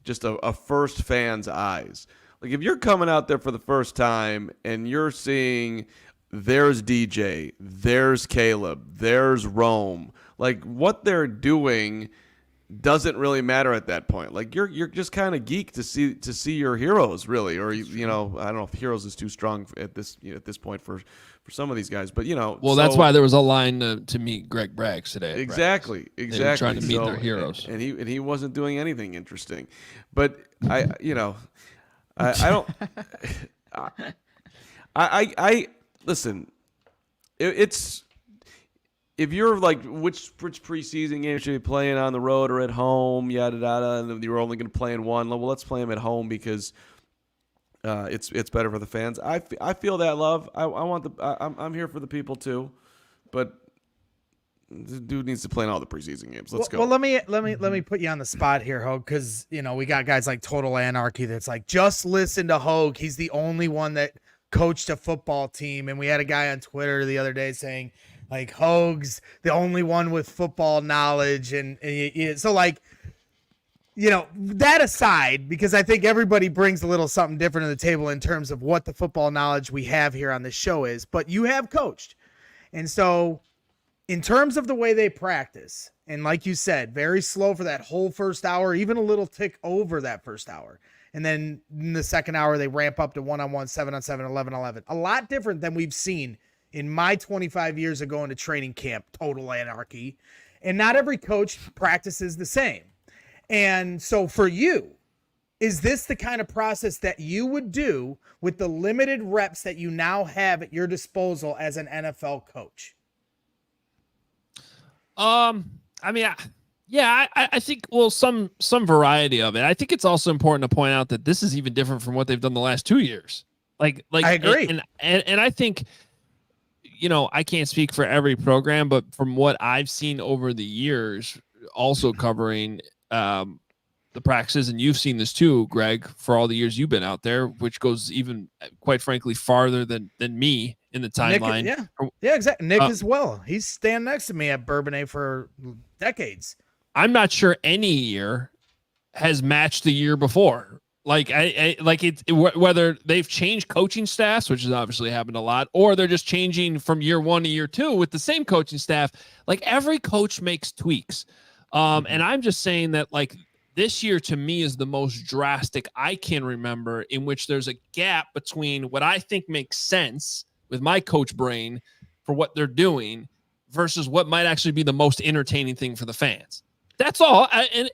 just a first fan's eyes. Like if you're coming out there for the first time and you're seeing there's DJ, there's Caleb, there's Rome, like what they're doing doesn't really matter at that point. Like you're just kind of geek to see your heroes, really, or I don't know if heroes is too strong at this point for some of these guys, but well, that's why there was a line to meet Greg Braggs today. Exactly. They were trying to meet their heroes, and he wasn't doing anything interesting. But I don't. I listen. It's if you're like which preseason game should you be playing on the road or at home, yada yada, and you're only going to play in one. Well, let's play them at home because it's better for the fans. I feel that love. I'm here for the people too, but the dude needs to play in all the preseason games. Let's go. Well, let me put you on the spot here, Hoge, because we got guys like Total Anarchy that's like, just listen to Hoge. He's the only one that coached a football team, and we had a guy on Twitter the other day saying like Hoge's the only one with football knowledge, and so like. That aside, because I think everybody brings a little something different to the table in terms of what the football knowledge we have here on the show is, but you have coached. And so in terms of the way they practice, and like you said, very slow for that whole first hour, even a little tick over that first hour. And then in the second hour, they ramp up to 1-on-1, 7-on-7, 11-on-11. A lot different than we've seen in my 25 years of going to training camp, Total Anarchy. And not every coach practices the same. And so for you, is this the kind of process that you would do with the limited reps that you now have at your disposal as an NFL coach? I think, well, some variety of it. I think it's also important to point out that this is even different from what they've done the last 2 years. Like I agree. And I think, I can't speak for every program, but from what I've seen over the years, also covering the practices, and you've seen this too, Greg, for all the years you've been out there, which goes even, quite frankly, farther than me in the timeline. Nick, yeah, exactly. Nick as well. He's standing next to me at Bourbonnais for decades. I'm not sure any year has matched the year before. Like whether they've changed coaching staffs, which has obviously happened a lot, or they're just changing from year 1 to year 2 with the same coaching staff. Like every coach makes tweaks. And I'm just saying that like this year to me is the most drastic I can remember, in which there's a gap between what I think makes sense with my coach brain for what they're doing versus what might actually be the most entertaining thing for the fans. That's all. I,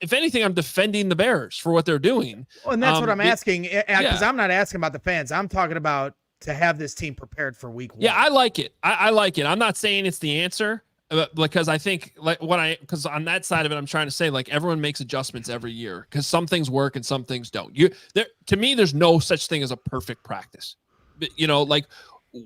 if anything, I'm defending the Bears for what they're doing. Well, and that's what I'm asking, because I'm not asking about the fans. I'm talking about to have this team prepared for week 1. Yeah, I like it. I like it. I'm not saying it's the answer, because I think because on that side of it, I'm trying to say like everyone makes adjustments every year because some things work and some things don't. To me, there's no such thing as a perfect practice. You know, like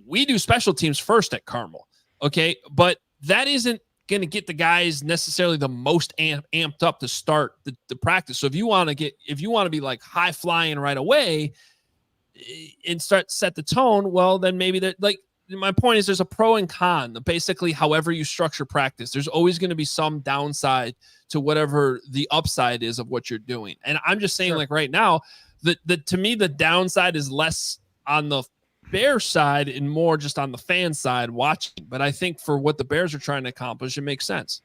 we do special teams first at Carmel. Okay. But that isn't going to get the guys necessarily the most amped up to start the practice. So if you want to be like high flying right away and set the tone, well, then maybe that, like, my point is there's a pro and con. Basically, however you structure practice, there's always going to be some downside to whatever the upside is of what you're doing. And I'm just saying, like right now, to me, the downside is less on the Bears side and more just on the fan side watching. But I think for what the Bears are trying to accomplish, it makes sense.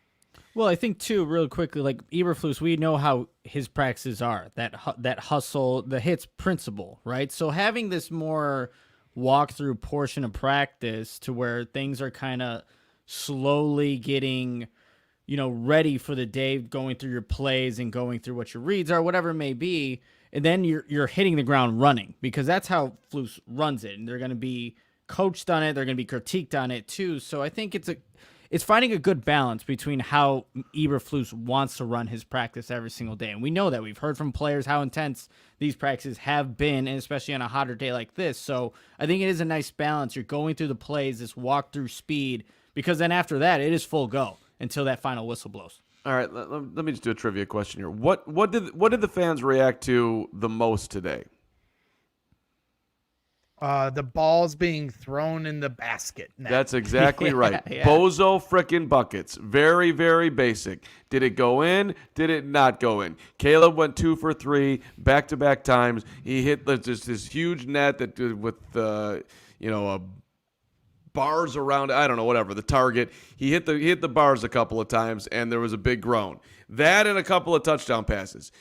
Well, I think too, real quickly, like Eberflus, we know how his practices are. That hustle, the hits principle, right? So having this more walkthrough portion of practice to where things are kind of slowly getting, ready for the day, going through your plays and going through what your reads are, whatever it may be, and then you're hitting the ground running, because that's how Flus runs it, and they're going to be coached on it, they're going to be critiqued on it too. So I think it's finding a good balance between how Eberflus wants to run his practice every single day. And we know that. We've heard from players how intense these practices have been, and especially on a hotter day like this. So I think it is a nice balance. You're going through the plays, this walk-through speed, because then after that, it is full go until that final whistle blows. All right, let me just do a trivia question here. What did the fans react to the most today? The balls being thrown in the basket. That's exactly right. Yeah. Bozo frickin' buckets. Very, very basic. Did it go in? Did it not go in? Caleb went 2 for 3 back-to-back times. He hit just this huge net that with bars around, I don't know, whatever, the target. He hit the bars a couple of times, and there was a big groan. That and a couple of touchdown passes.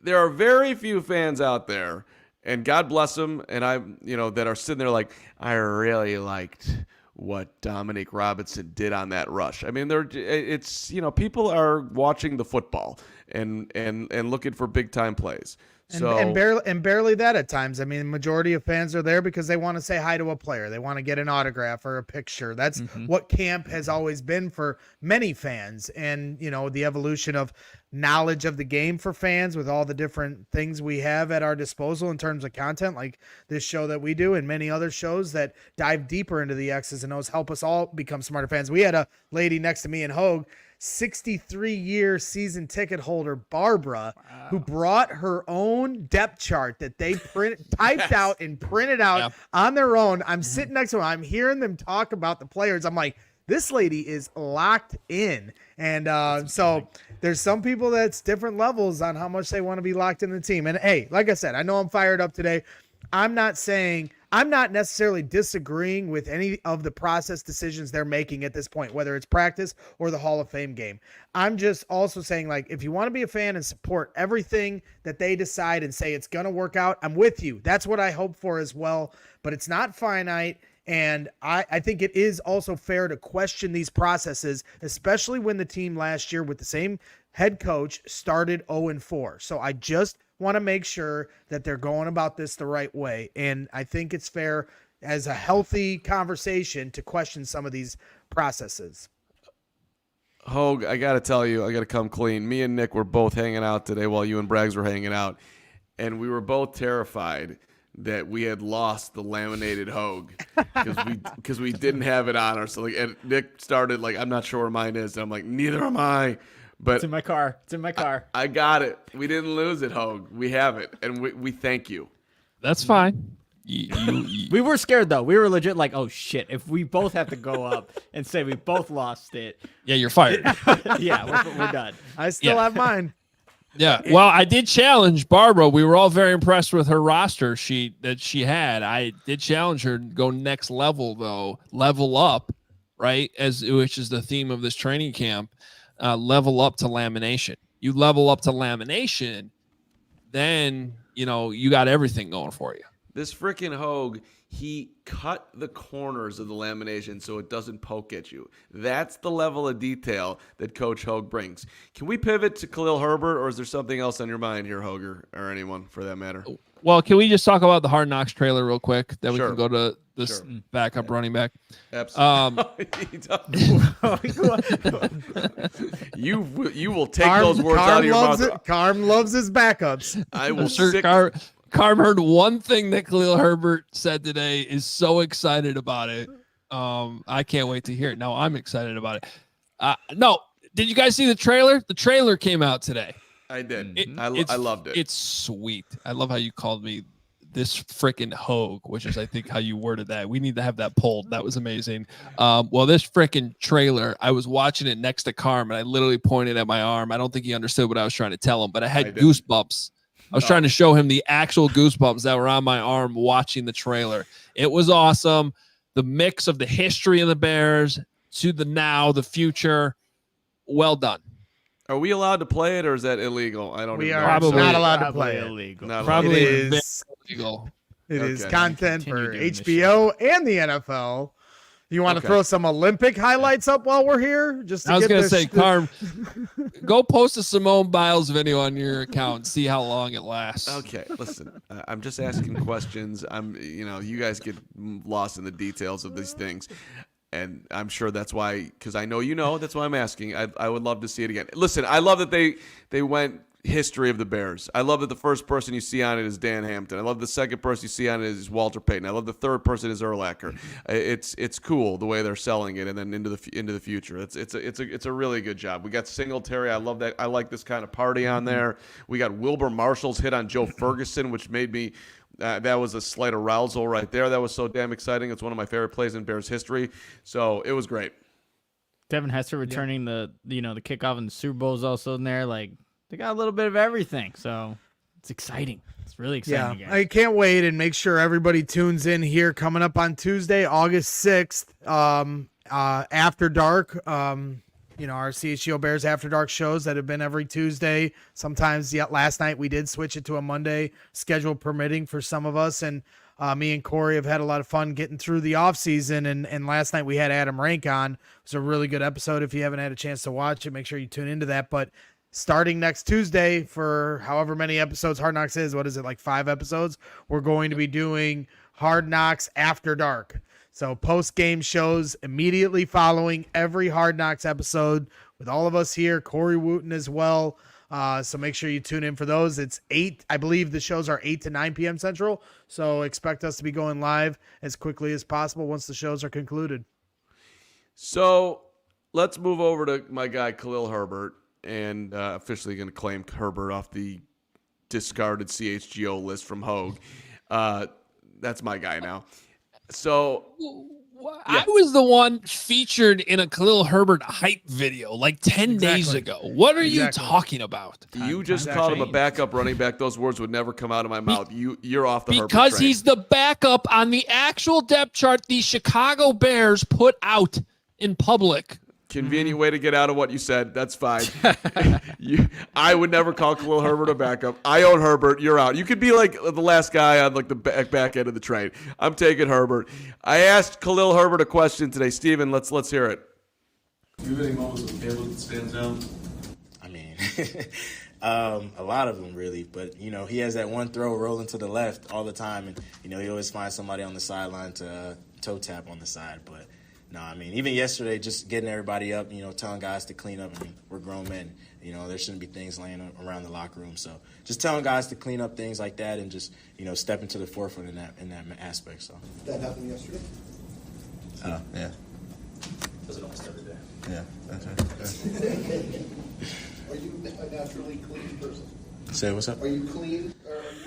There are very few fans out there, and God bless them, and that are sitting there like, I really liked what Dominic Robinson did on that rush. I mean, people are watching the football and looking for big time plays. And barely that at times. I mean, the majority of fans are there because they want to say hi to a player. They want to get an autograph or a picture. That's what camp has always been for many fans. And, the evolution of knowledge of the game for fans with all the different things we have at our disposal in terms of content, like this show that we do and many other shows that dive deeper into the X's and O's, help us all become smarter fans. We had a lady next to me in Hoge, 63-year season ticket holder Barbara, who brought her own depth chart that they typed out and printed out on their own. I'm sitting next to her. I'm hearing them talk about the players. I'm like, this lady is locked in. And so there's some people that's different levels on how much they want to be locked in the team. And hey, like I said, I know I'm fired up today. I'm not necessarily disagreeing with any of the process decisions they're making at this point, whether it's practice or the Hall of Fame game. I'm just also saying, like, if you want to be a fan and support everything that they decide and say it's going to work out, I'm with you. That's what I hope for as well. But it's not finite. And I think it is also fair to question these processes, especially when the team last year with the same head coach started 0-4. So I just want to make sure that they're going about this the right way. And I think it's fair as a healthy conversation to question some of these processes. Hoge, I got to tell you, I got to come clean. Me and Nick were both hanging out today while you and Braggs were hanging out, and we were both terrified that we had lost the laminated Hoge because we didn't have it on us. So and Nick started like, I'm not sure where mine is. And I'm like, neither am I. But it's in my car. It's in my car. I got it. We didn't lose it, Hoge. We have it, and we thank you. That's fine. We were scared though. We were legit like, oh shit! If we both have to go up and say we both lost it, yeah, you're fired. yeah, we're done. I still have mine. Yeah. Well, I did challenge Barbara. We were all very impressed with her roster sheet that she had. I did challenge her to go next level though, level up, right? Which is the theme of this training camp. Level up to lamination. You level up to lamination, then you got everything going for you. This freaking Hoge, he cut the corners of the lamination so it doesn't poke at you. That's the level of detail that Coach Hoge brings. Can we pivot to Khalil Herbert, or is there something else on your mind here, Hoger, or anyone for that matter? Well, can we just talk about the Hard Knocks trailer real quick? Then we Sure. can go to this backup running back. Absolutely. You will take those words out of your mouth. Carm loves his backups. I will Carm heard one thing that Khalil Herbert said today, is so excited about it. I can't wait to hear it. No, I'm excited about it. No, did you guys see the trailer? The trailer came out today. I did. I loved it. It's sweet. I love how you called me this freaking Hoge, which is, I think, how you worded that. We need to have that pulled. That was amazing. Well, this freaking trailer, I was watching it next to Carman. I literally pointed at my arm. I don't think he understood what I was trying to tell him, but I had goosebumps. I was trying to show him the actual goosebumps that were on my arm watching the trailer. It was awesome. The mix of the history of the Bears to the now, the future. Well done. Are we allowed to play it, or is that illegal? I don't know. We are not allowed to play it. Illegal. Probably It is illegal. It is Okay. content Continue for doing this HBO and the NFL. You want to throw some Olympic highlights up while we're here? Just to I was get going to this- say, Carm, go post a Simone Biles video on your account and see how long it lasts. Okay, listen. I'm just asking questions. You guys get lost in the details of these things, and I'm sure that's why. Because I know that's why I'm asking. I would love to see it again. Listen, I love that they went history of the Bears. I love that the first person you see on it is Dan Hampton. I love the second person you see on it is Walter Payton. I love the third person is Urlacher. It's cool the way they're selling it, and then into the future. It's a really good job. We got Singletary. I love that. I like this kind of party on there. We got Wilbur Marshall's hit on Joe Ferguson, which made me. That was a slight arousal right there. That was so damn exciting. It's one of my favorite plays in Bears history. So it was great. Devin Hester returning the kickoff in the Super Bowl is also in there. Like, they got a little bit of everything, so it's exciting. It's really exciting. Yeah, again. I can't wait, and make sure everybody tunes in here coming up on Tuesday, August 6th, After Dark. Our CHGO Bears After Dark shows that have been every Tuesday. Sometimes, last night we did switch it to a Monday, schedule permitting for some of us, and me and Corey have had a lot of fun getting through the off season. And last night we had Adam Rank on. It was a really good episode. If you haven't had a chance to watch it, make sure you tune into that. But starting next Tuesday for however many episodes Hard Knocks is, what is it, like 5 episodes? We're going to be doing Hard Knocks After Dark. So post-game shows immediately following every Hard Knocks episode with all of us here, Corey Wooten as well. So make sure you tune in for those. It's 8. I believe the shows are 8 to 9 p.m. Central. So expect us to be going live as quickly as possible once the shows are concluded. So let's move over to my guy, Khalil Herbert, and officially going to claim Herbert off the discarded CHGO list from Hoge. That's my guy now. So I was the one featured in a Khalil Herbert hype video like 10 days ago. What are you talking about? You just called him a backup running back. Those words would never come out of my mouth. You're off the Herbert because train. he's the backup on the actual depth chart the Chicago Bears put out in public. Convenient way to get out of what you said. That's fine. I would never call Khalil Herbert a backup. I own Herbert. You're out. You could be like the last guy on like the back end of the train. I'm taking Herbert. I asked Khalil Herbert a question today. Steven, let's hear it. Do you have any moments with Caleb that stands out? I mean, a lot of them really, but he has that one throw rolling to the left all the time, and he always finds somebody on the sideline to toe tap on the side. But No, I mean, even yesterday, just getting everybody up, telling guys to clean up. I mean, we're grown men. There shouldn't be things laying around the locker room. So just telling guys to clean up things like that and just, step into the forefront in that aspect. So that happened yesterday? Yeah. Does it almost every day? Yeah, that's right. Are you a naturally clean person? Say what's up? Are you clean?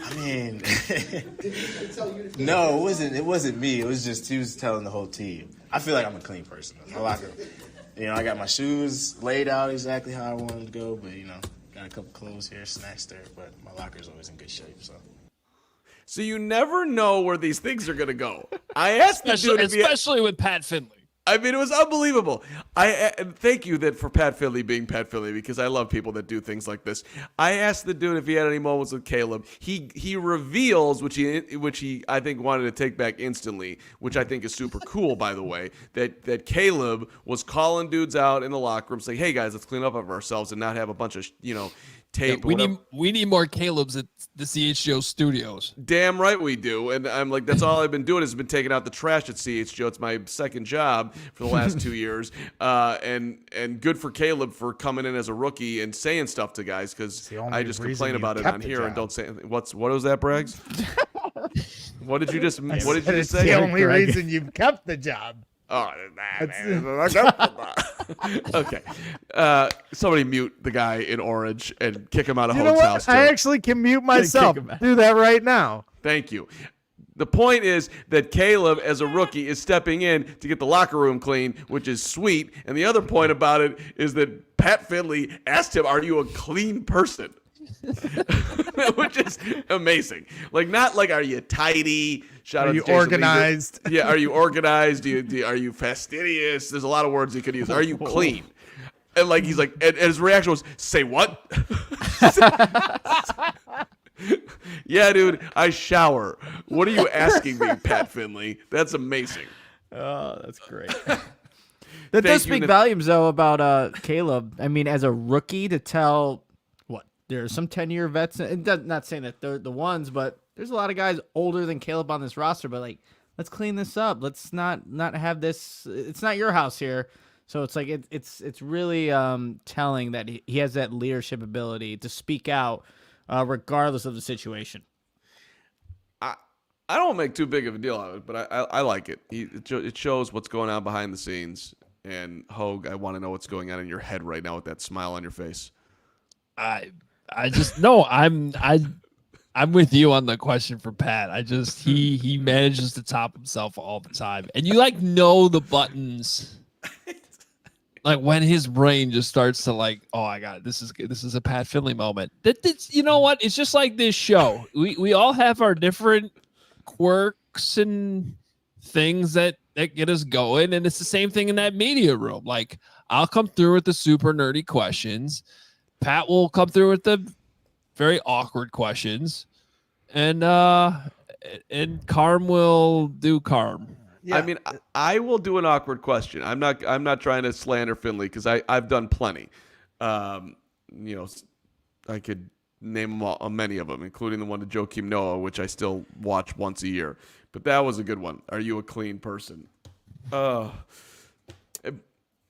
I mean, Did he tell you to no, it wasn't me. It was just he was telling the whole team. I feel like I'm a clean person. I like it. I got my shoes laid out exactly how I wanted to go, but got a couple clothes here, snacks there, but my locker's always in good shape. So you never know where these things are going to go. I asked the dude especially with Pat Finley. I mean, it was unbelievable. Thank you for Pat Finley being Pat Finley, because I love people that do things like this. I asked the dude if he had any moments with Caleb. He reveals, which he I think wanted to take back instantly, which I think is super cool, by the way, that Caleb was calling dudes out in the locker room saying, "Hey guys, let's clean up of ourselves and not have a bunch of tape." Yeah, we need more Caleb's at the CHGO studios. Damn right we do. And I'm like, that's all I've been doing has been taking out the trash at CHGO. It's my second job for the last 2 years. And good for Caleb for coming in as a rookie and saying stuff to guys, because I just complain about it on here and don't say anything. What was that, Braggs? What did you just say? It's the only reason you've kept the job. Oh, okay. Somebody mute the guy in orange and kick him out of Hoge's house. I actually can mute myself. Do that right now. Thank you. The point is that Caleb, as a rookie, is stepping in to get the locker room clean, which is sweet. And the other point about it is that Pat Finley asked him, "Are you a clean person?" Which is amazing. Like, not like, "Are you tidy?" Shout out to Jason organized? Leader. Yeah, are you organized? Are you fastidious? There's a lot of words he could use. Are you clean? And like, he's like, and his reaction was, "Say what?" Yeah, dude, I shower. What are you asking me, Pat Finley? That's amazing. Oh, that's great. That does speak volumes, though, about Caleb. I mean, as a rookie, to tell there's some 10-year vets, and not saying that they're the ones, but there's a lot of guys older than Caleb on this roster. But like, let's clean this up. Let's not have this. It's not your house here. So it's like it's really telling that he has that leadership ability to speak out, regardless of the situation. I don't make too big of a deal out of it, but I like it. It shows what's going on behind the scenes. And Hoge, I want to know what's going on in your head right now with that smile on your face. I just no, I'm with you on the question for Pat. He manages to top himself all the time, and you know the buttons. Like when his brain just starts to oh, I got it. This is a Pat Finley moment. You know what? It's just like this show. We all have our different quirks and things that get us going, and it's the same thing in that media room. Like, I'll come through with the super nerdy questions. Pat will come through with the very awkward questions, and Carm will do Carm. Yeah. I mean, I will do an awkward question. I'm not trying to slander Finley, because I've done plenty. I could name many of them, including the one to Joakim Noah, which I still watch once a year. But that was a good one. Are you a clean person?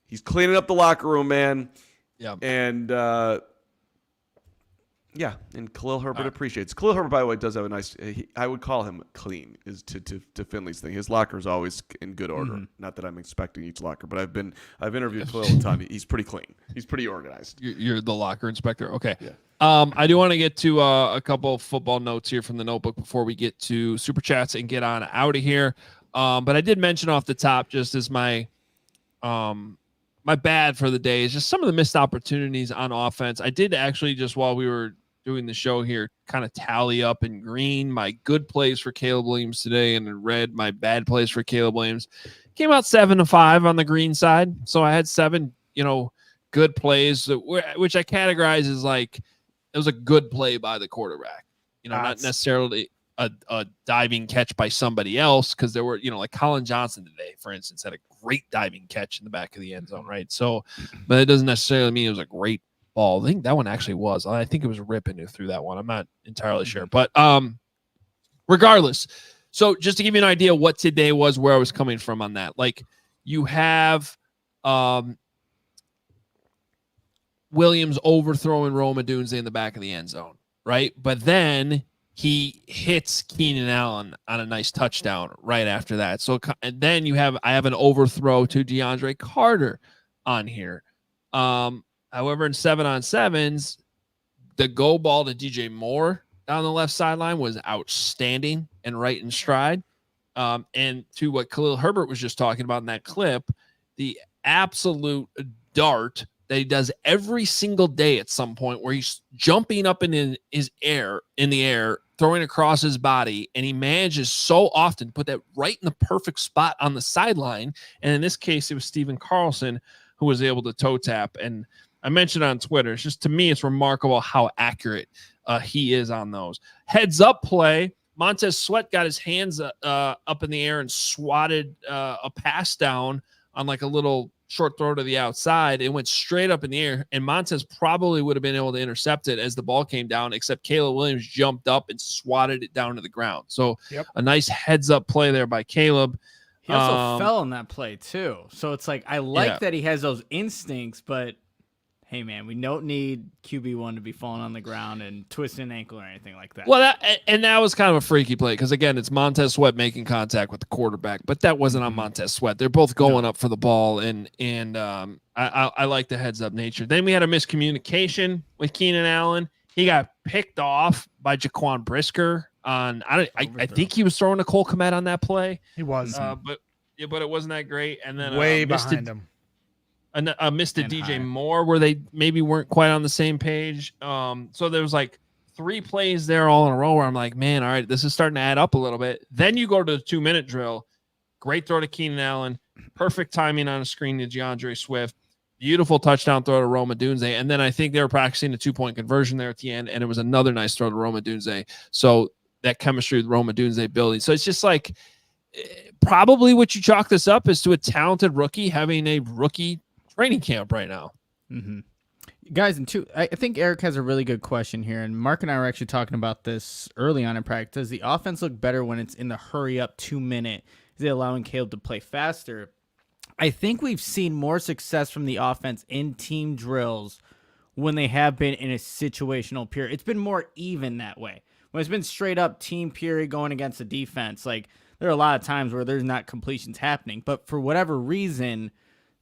He's cleaning up the locker room, man. Yeah. And and Khalil Herbert appreciates. Khalil Herbert, by the way, does have a nice. I would call him clean. Is to Finley's thing. His locker is always in good order. Mm-hmm. Not that I'm expecting each locker, but I've interviewed Khalil a ton. He's pretty clean. He's pretty organized. You're the locker inspector. Okay. Yeah. I do want to get to a couple of football notes here from the notebook before we get to super chats and get on out of here. But I did mention off the top, just as my bad for the day, is just some of the missed opportunities on offense. I did actually, just while we were doing the show here, kind of tally up in green my good plays for Caleb Williams today, and in red my bad plays for Caleb Williams. Came out 7-5 on the green side, so I had 7, good plays, which I categorize as like it was a good play by the quarterback. Not necessarily a diving catch by somebody else, because there were, like Colin Johnson today, for instance, had a great diving catch in the back of the end zone, right? So, but it doesn't necessarily mean it was a great ball. I think that one actually was. I think it was Rippin who threw that one. I'm not entirely sure, but regardless. So just to give you an idea what today was, where I was coming from on that, like, you have Williams overthrowing Rome Odunze in the back of the end zone, right? But then he hits Keenan Allen on a nice touchdown right after that. So and then I have an overthrow to DeAndre Carter on here. However, in 7-on-7s, the go ball to DJ Moore down the left sideline was outstanding and right in stride. And to what Khalil Herbert was just talking about in that clip, the absolute dart that he does every single day at some point where he's jumping up in the air, throwing across his body, and he manages so often to put that right in the perfect spot on the sideline. And in this case, it was Steven Carlson who was able to toe tap. And I mentioned on Twitter, it's just, to me, it's remarkable how accurate he is on those. Heads up play, Montez Sweat got his hands up in the air and swatted a pass down on like a little short throw to the outside. It went straight up in the air, and Montez probably would have been able to intercept it as the ball came down, except Caleb Williams jumped up and swatted it down to the ground. So a nice heads up play there by Caleb. He also fell in that play too. So it's like, I like that he has those instincts, but hey man, we don't need QB1 to be falling on the ground and twisting an ankle or anything like that. Well, that was kind of a freaky play because, again, it's Montez Sweat making contact with the quarterback, but that wasn't on Montez Sweat. They're both going up for the ball, and I like the heads up nature. Then we had a miscommunication with Keenan Allen. He got picked off by Jaquan Brisker on I think he was throwing a Cole Kmet on that play. He was, but it wasn't that great. And then way behind him. Missed a DJ Moore where they maybe weren't quite on the same page. So there was like 3 plays there all in a row where I'm like, man, all right, this is starting to add up a little bit. Then you go to the 2-minute drill. Great throw to Keenan Allen. Perfect timing on a screen to DeAndre Swift. Beautiful touchdown throw to Rome Odunze. And then I think they were practicing a 2-point conversion there at the end, and it was another nice throw to Rome Odunze. So that chemistry with Rome Odunze building. So it's just like probably what you chalk this up is to a talented rookie having a rookie training camp right now. Mm-hmm. Guys, I think Eric has a really good question here, and Mark and I were actually talking about this early on in practice. Does the offense look better when it's in the hurry-up 2-minute? Is it allowing Caleb to play faster? I think we've seen more success from the offense in team drills when they have been in a situational period. It's been more even that way. When it's been straight-up team period going against the defense, like there are a lot of times where there's not completions happening, but for whatever reason,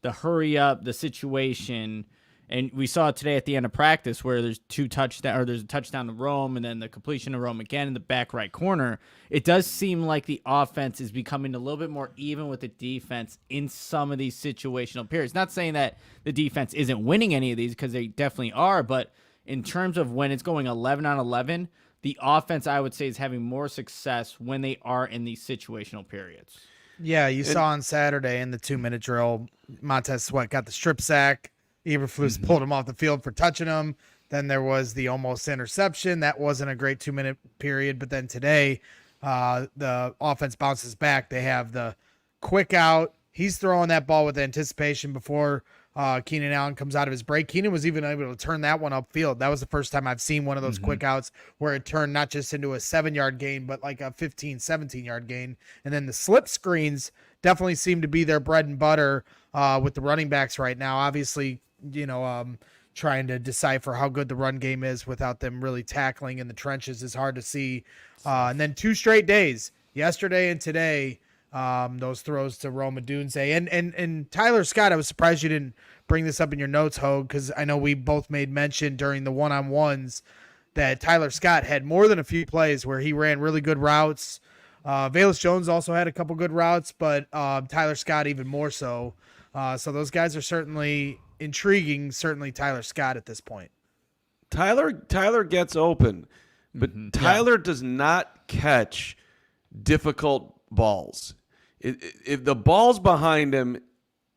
the hurry up, the situation, and we saw it today at the end of practice where there's there's a touchdown to Rome and then the completion to Rome again in the back right corner. It does seem like the offense is becoming a little bit more even with the defense in some of these situational periods. Not saying that the defense isn't winning any of these, because they definitely are, but in terms of when it's going 11 on 11, the offense, I would say, is having more success when they are in these situational periods. Yeah, you saw on Saturday in the 2-minute drill, Montez Sweat got the strip sack. Eberflus pulled him off the field for touching him. Then there was the almost interception. That wasn't a great 2-minute period. But then today, the offense bounces back. They have the quick out. He's throwing that ball with anticipation before Keenan Allen comes out of his break. Keenan was even able to turn that one upfield. That was the first time I've seen one of those quick outs where it turned not just into a 7-yard gain, but like a 15, 17-yard gain. And then the slip screens definitely seem to be their bread and butter with the running backs right now. Obviously, trying to decipher how good the run game is without them really tackling in the trenches is hard to see. And then 2 straight days, yesterday and today, those throws to Rome Odunze and Tyler Scott. I was surprised you didn't bring this up in your notes, Hoge, because I know we both made mention during the one-on-ones that Tyler Scott had more than a few plays where he ran really good routes. Velus Jones also had a couple good routes, but Tyler Scott even more so. So those guys are certainly intriguing, certainly Tyler Scott at this point. Tyler gets open, but Tyler does not catch difficult balls. If the ball's behind him,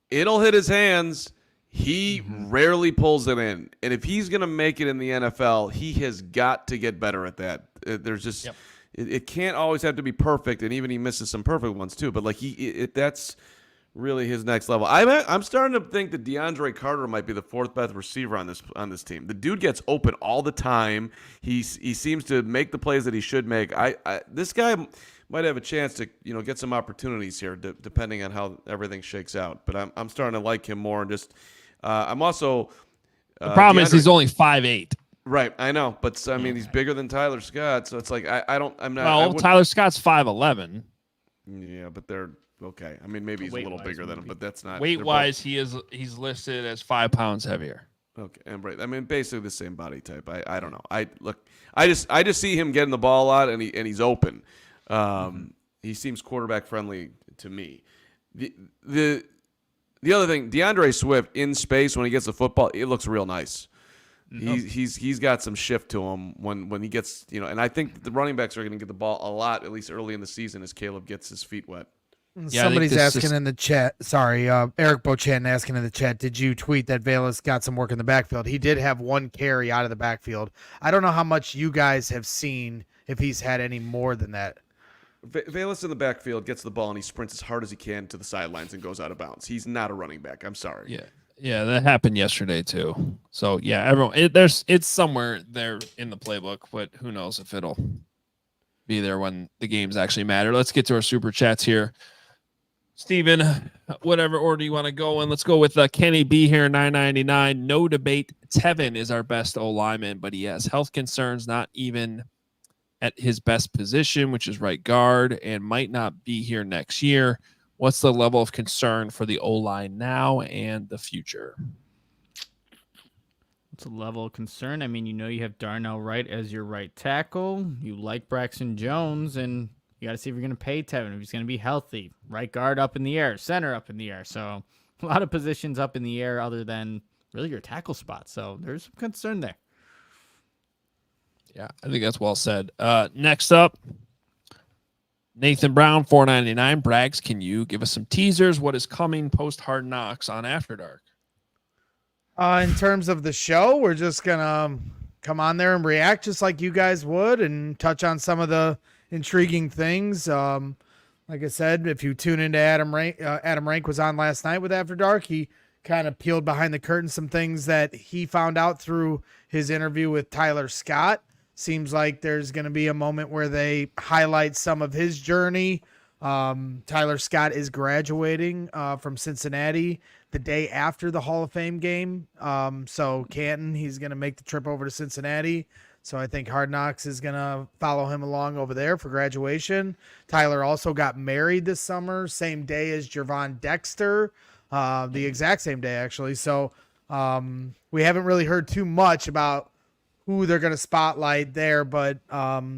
it'll hit his hands. He rarely pulls it in. And if he's going to make it in the NFL, he has got to get better at that. There's just it can't always have to be perfect, and even he misses some perfect ones too. But like that's really his next level. I'm starting to think that DeAndre Carter might be the fourth best receiver on this team. The dude gets open all the time. He seems to make the plays that he should make. This guy might have a chance to get some opportunities here, depending on how everything shakes out. But I'm starting to like him more, and just I'm also the problem is he's only 5'8". Right, I know, but I mean he's bigger than Tyler Scott, so it's like I'm not. Well, Tyler Scott's 5'11". Yeah, but they're okay. I mean, maybe he's a little bigger than him, but that's not weight-wise. He's listed as 5 pounds heavier. Okay, and right. I mean, basically the same body type. I don't know. I just see him getting the ball a lot, and he's open. He seems quarterback friendly to me. The other thing, DeAndre Swift in space when he gets the football, it looks real nice. He's got some shift to him when he gets, and I think the running backs are going to get the ball a lot, at least early in the season, as Caleb gets his feet wet. Yeah, somebody's asking in the chat. Sorry, Eric Bochan asking in the chat. Did you tweet that Velus got some work in the backfield? He did have 1 carry out of the backfield. I don't know how much you guys have seen, if he's had any more than that. Velus in the backfield gets the ball and he sprints as hard as he can to the sidelines and goes out of bounds. He's not a running back. I'm sorry. Yeah, that happened yesterday too. So yeah, everyone, it's somewhere there in the playbook, but who knows if it'll be there when the games actually matter. Let's get to our super chats here. Steven, whatever order you want to go in, let's go with Kenny B here, $9.99. No debate, Tevin is our best O lineman, but he has health concerns, not even at his best position, which is right guard, and might not be here next year. What's the level of concern for the O-line now and the future? What's the level of concern? I mean, you have Darnell Wright as your right tackle. You like Braxton Jones, and you got to see if you're going to pay Tevin, if he's going to be healthy. Right guard up in the air, center up in the air. So a lot of positions up in the air other than really your tackle spot. So there's some concern there. Yeah, I think that's well said. Next up, Nathan Brown, $4.99. Braggs, can you give us some teasers? What is coming post Hard Knocks on After Dark? In terms of the show, we're just going to come on there and react just like you guys would and touch on some of the intriguing things. Like I said, if you tune into Adam Rank was on last night with After Dark. He kind of peeled behind the curtain some things that he found out through his interview with Tyler Scott. Seems like there's going to be a moment where they highlight some of his journey. Tyler Scott is graduating from Cincinnati the day after the Hall of Fame game. So Canton, he's going to make the trip over to Cincinnati. So I think Hard Knocks is going to follow him along over there for graduation. Tyler also got married this summer, same day as Gervon Dexter, the exact same day, actually. So we haven't really heard too much about who they're going to spotlight there, but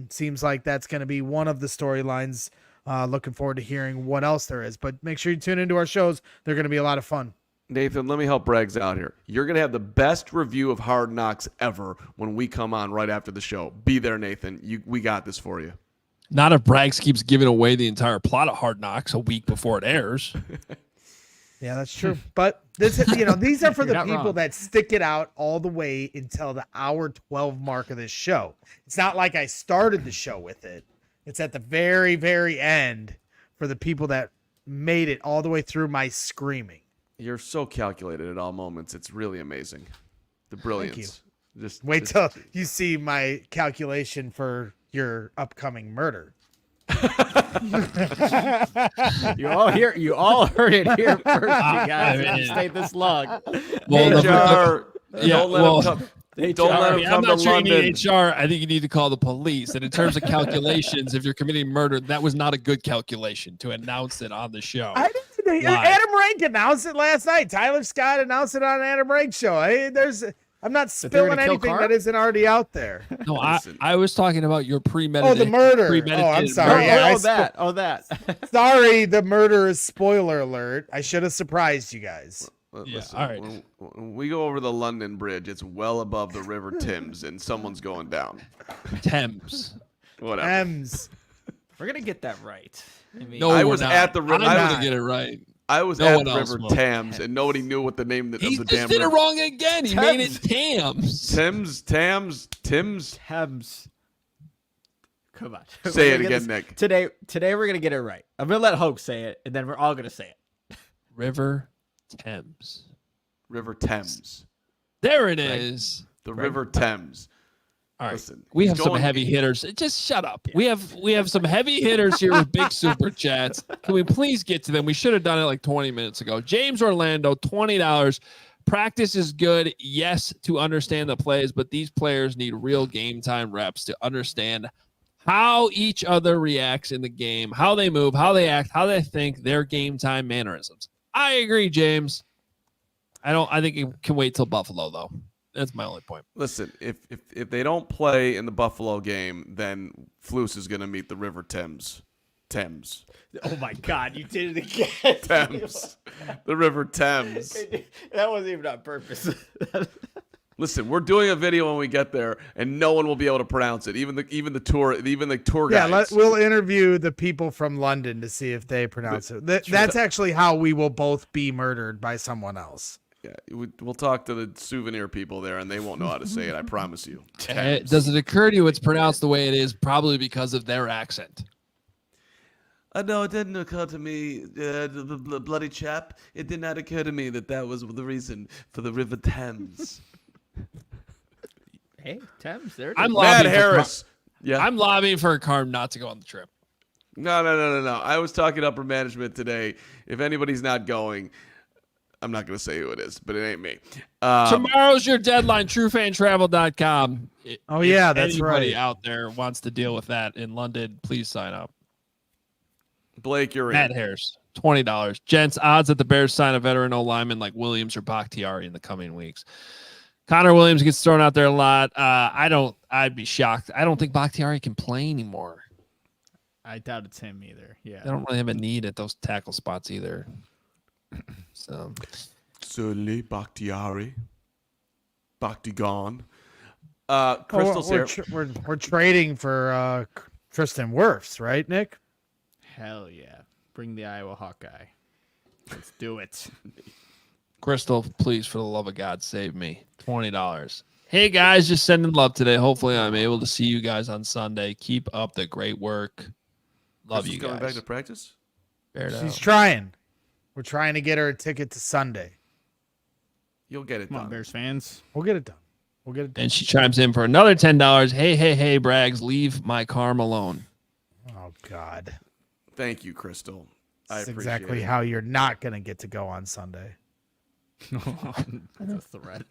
seems like that's going to be one of the storylines. Looking forward to hearing what else there is. But make sure you tune into our shows. They're going to be a lot of fun. Nathan, let me help Braggs out here. You're going to have the best review of Hard Knocks ever when we come on right after the show. Be there, Nathan. We got this for you. Not if Braggs keeps giving away the entire plot of Hard Knocks a week before it airs. Yeah, that's true. But this, these are for the people wrong. that stick it out all the way until the hour 12 mark of this show. It's not like I started the show with it. It's at the very, very end for the people that made it all the way through my screaming. You're so calculated at all moments. It's really amazing. The brilliance. Just wait till you see my calculation for your upcoming murder. You all heard it here first, you guys. If you stayed this long. Well, don't let him I'm come not to sure London. you need HR. I think you need to call the police. And in terms of calculations, if you're committing murder, that was not a good calculation to announce it on the show. Adam Rank announced it last night. Tyler Scott announced it on Adam Rank's show. I'm not spilling anything that isn't already out there. No, I was talking about your premeditated. Oh, the murder. I'm sorry. That. Sorry, the murder is spoiler alert. I should have surprised you guys. Listen, all right. When we go over the London Bridge, it's well above the River Thames, and someone's going down. Thames. Whatever. Thames. We're gonna get that right. No, I we're was not. at the river. I'm gonna get it right. I was No at one the else River will. Thames, and nobody knew what the name of the He damn just did it river. wrong again. He made it Thames. Thames. Thames. Come on. Say it again, Nick. Today we're gonna get it right. I'm gonna let Hoge say it, and then we're all gonna say it. River Thames. River Thames. There it is. The River Thames. All right. Listen, We he's have some going- heavy hitters. Just shut up. We have some heavy hitters here with big super chats. Can we please get to them? We should have done it like 20 minutes ago. James Orlando, $20. Practice is good, yes, to understand the plays, but these players need real game time reps to understand how each other reacts in the game, how they move, how they act, how they think, their game time mannerisms. I agree, James. I think it can wait till Buffalo, though. That's my only point. Listen, if they don't play in the Buffalo game, then Flus is going to meet the River Thames. Thames. Oh my God, you did it again. Thames. The River Thames. That wasn't even on purpose. Listen, we're doing a video when we get there, and no one will be able to pronounce it. Even the tour Yeah, guides. we'll interview the people from London to see if they pronounce it. That's actually how we will both be murdered by someone else. Yeah, we'll talk to the souvenir people there, and they won't know how to say it. I promise you. Does it occur to you it's pronounced the way it is? Probably because of their accent. No, it didn't occur to me, the bloody chap. It did not occur to me that was the reason for the River Thames. Hey, Thames, there it is. I'm Matt lobbying Harris. Yeah. I'm lobbying for Carm not to go on the trip. No. I was talking to upper management today. If anybody's not going, I'm not going to say who it is, but it ain't me. Tomorrow's your deadline, truefantravel.com. Oh, yeah, If that's anybody right. out there wants to deal with that in London, please sign up. Blake, you're Matt in. Harris, $20. Gents, odds that the Bears sign a veteran O-lineman like Williams or Bakhtiari in the coming weeks. Connor Williams gets thrown out there a lot. I'd be shocked. I don't think Bakhtiari can play anymore. I doubt it's him either. Yeah. They don't really have a need at those tackle spots either. So Certainly, Bakhtiari. Bakhtigan. Crystal's here. We're trading for Tristan Wirfs, right, Nick? Hell yeah. Bring the Iowa Hawkeye. Let's do it. Crystal, please, for the love of God, save me. $20. Hey, guys, just sending love today. Hopefully, I'm able to see you guys on Sunday. Keep up the great work. Love Crystal's you coming guys. back to practice? Bear She's down. trying. We're trying to get her a ticket to Sunday. You'll get it Come on, done. Bears fans. We'll get it done. And she chimes in for another $10. Hey, Braggs, leave my Carm alone. Oh, God. Thank you, Crystal. I That's appreciate exactly it. how you're not going to get to go on Sunday. That's the threat.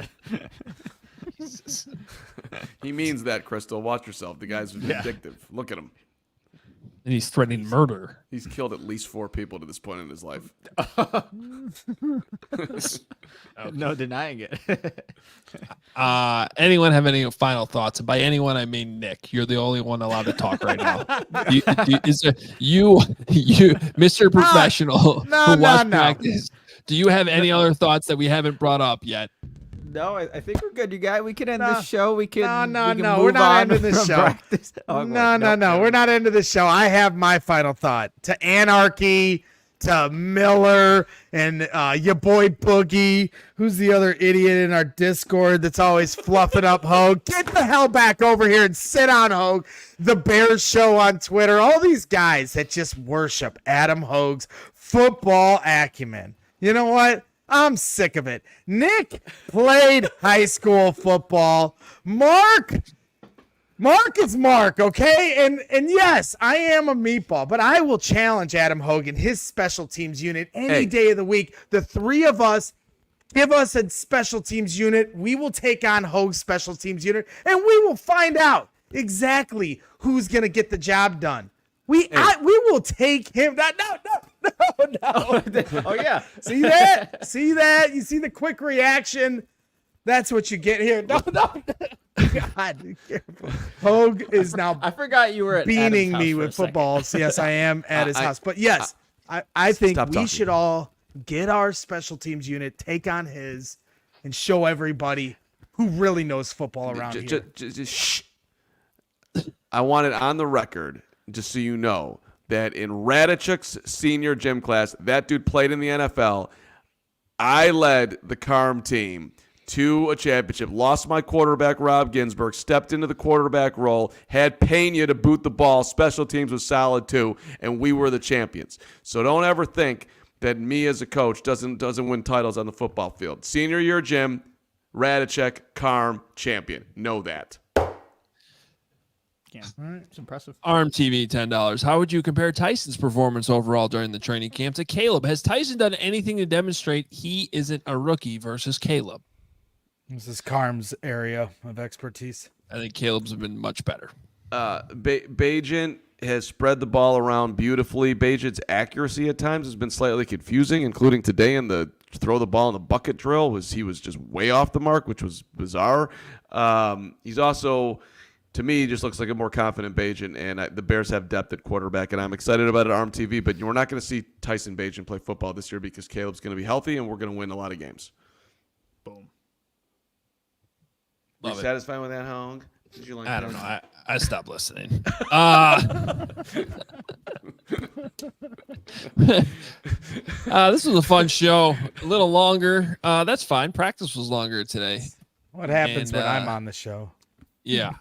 He means that, Crystal. Watch yourself. The guy's vindictive. Look at him. And he's threatening murder. He's killed at least 4 people to this point in his life. No denying it. Anyone have any final thoughts? And by anyone, I mean Nick. You're the only one allowed to talk right now. You, Mr. Professional, who watched practice. Do you have any other thoughts that we haven't brought up yet? No, I think we're good, you guys. We can end this show. We can. No. We can We're move not on ending this from show. practice. Oh, No. We're not into this show. I have my final thought. To Anarchy, to Miller, and your boy Boogie, who's the other idiot in our Discord that's always fluffing up Hoge. Get the hell back over here and sit on Hoge. The Bears Show on Twitter. All these guys that just worship Adam Hoge's football acumen. You know what? I'm sick of it. Nick played high school football. Mark is Mark, okay? And yes, I am a meatball, but I will challenge Adam Hoge, his special teams unit, any day of the week. The three of us, give us a special teams unit. We will take on Hoge's special teams unit, and we will find out exactly who's going to get the job done. We will take him. No. Oh yeah. See that? You see the quick reaction? That's what you get here. No. God, be careful. Hoge is now I forgot you were at beaning Adam's me house for with a second. footballs. Yes, I am at his house. But yes, I think Stop we talking. should all get our special teams unit, take on his, and show everybody who really knows football around here. Just shh. I want it on the record, just so you know, that in Radichuk's senior gym class, that dude played in the NFL. I led the Carm team to a championship, lost my quarterback, Rob Ginsburg, stepped into the quarterback role, had Pena to boot the ball, special teams was solid too, and we were the champions. So don't ever think that me as a coach doesn't win titles on the football field. Senior year, Jim, Radicek, Carm, champion. Know that. Yeah, it's impressive. Arm TV, $10. How would you compare Tyson's performance overall during the training camp to Caleb? Has Tyson done anything to demonstrate he isn't a rookie versus Caleb? This is Carm's area of expertise. I think Caleb's been much better. Bagent has spread the ball around beautifully. Bagent's accuracy at times has been slightly confusing, including today in the throw the ball in the bucket drill. He was just way off the mark, which was bizarre. He's also, to me, just looks like a more confident Bagent, and the Bears have depth at quarterback, and I'm excited about it at Arm TV, but we're not going to see Tyson Bagent play football this year because Caleb's going to be healthy, and we're going to win a lot of games. Boom. Are you satisfied with that, Hoge? Did you like I that? don't know. I stopped listening. This was a fun show. A little longer. That's fine. Practice was longer today. What happens when I'm on the show? Yeah.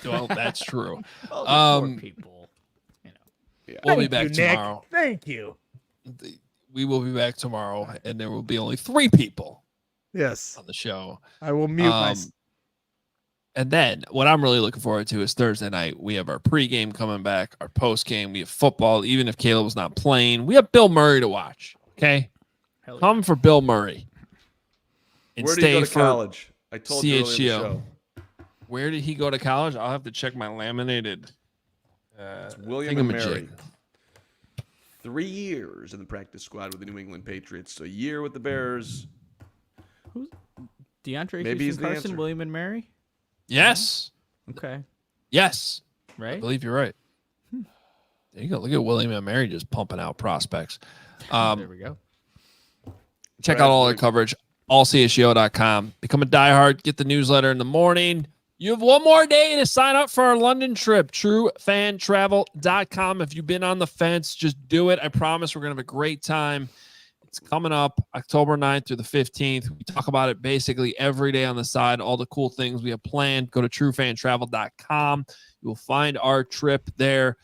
Well, that's true. Well, people. Yeah. We'll be Thank back you, Nick. tomorrow. Thank you. We will be back tomorrow, and there will be only 3 people Yes, on the show. I will mute myself. And then what I'm really looking forward to is Thursday night. We have our pregame coming back, our postgame. We have football, even if Caleb's not playing. We have Bill Murray to watch. Okay, come for Bill Murray. And Where did he go to for college? I told you earlier in the CHGO. show. Where did he go to college? I'll have to check my laminated. It's William and thingamajig. Mary. 3 years in the practice squad with the New England Patriots. A year with the Bears. Who's DeAndre Maybe he's Houston the Carson, answer. William and Mary? Yes. Okay. Yes. I Right? believe you're right. There you go. Look at William and Mary just pumping out prospects. There we go. Check out all our coverage, allchgo.com. Become a diehard. Get the newsletter in the morning. You have one more day to sign up for our London trip, truefantravel.com. If you've been on the fence, just do it. I promise we're going to have a great time. It's coming up October 9th through the 15th. We talk about it basically every day on the side, all the cool things we have planned. Go to truefantravel.com. You will find our trip there.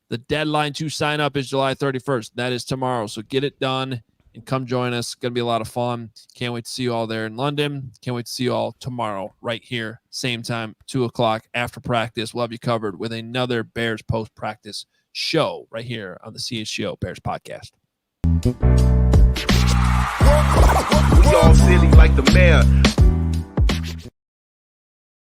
The deadline to sign up is July 31st. That is tomorrow. So get it done and come join us. It's going to be a lot of fun. Can't wait to see you all there in London. Can't wait to see you all tomorrow right here, same time, 2 o'clock after practice. We'll have you covered with another Bears post-practice show right here on the CHGO Bears Podcast. We all silly like the mayor.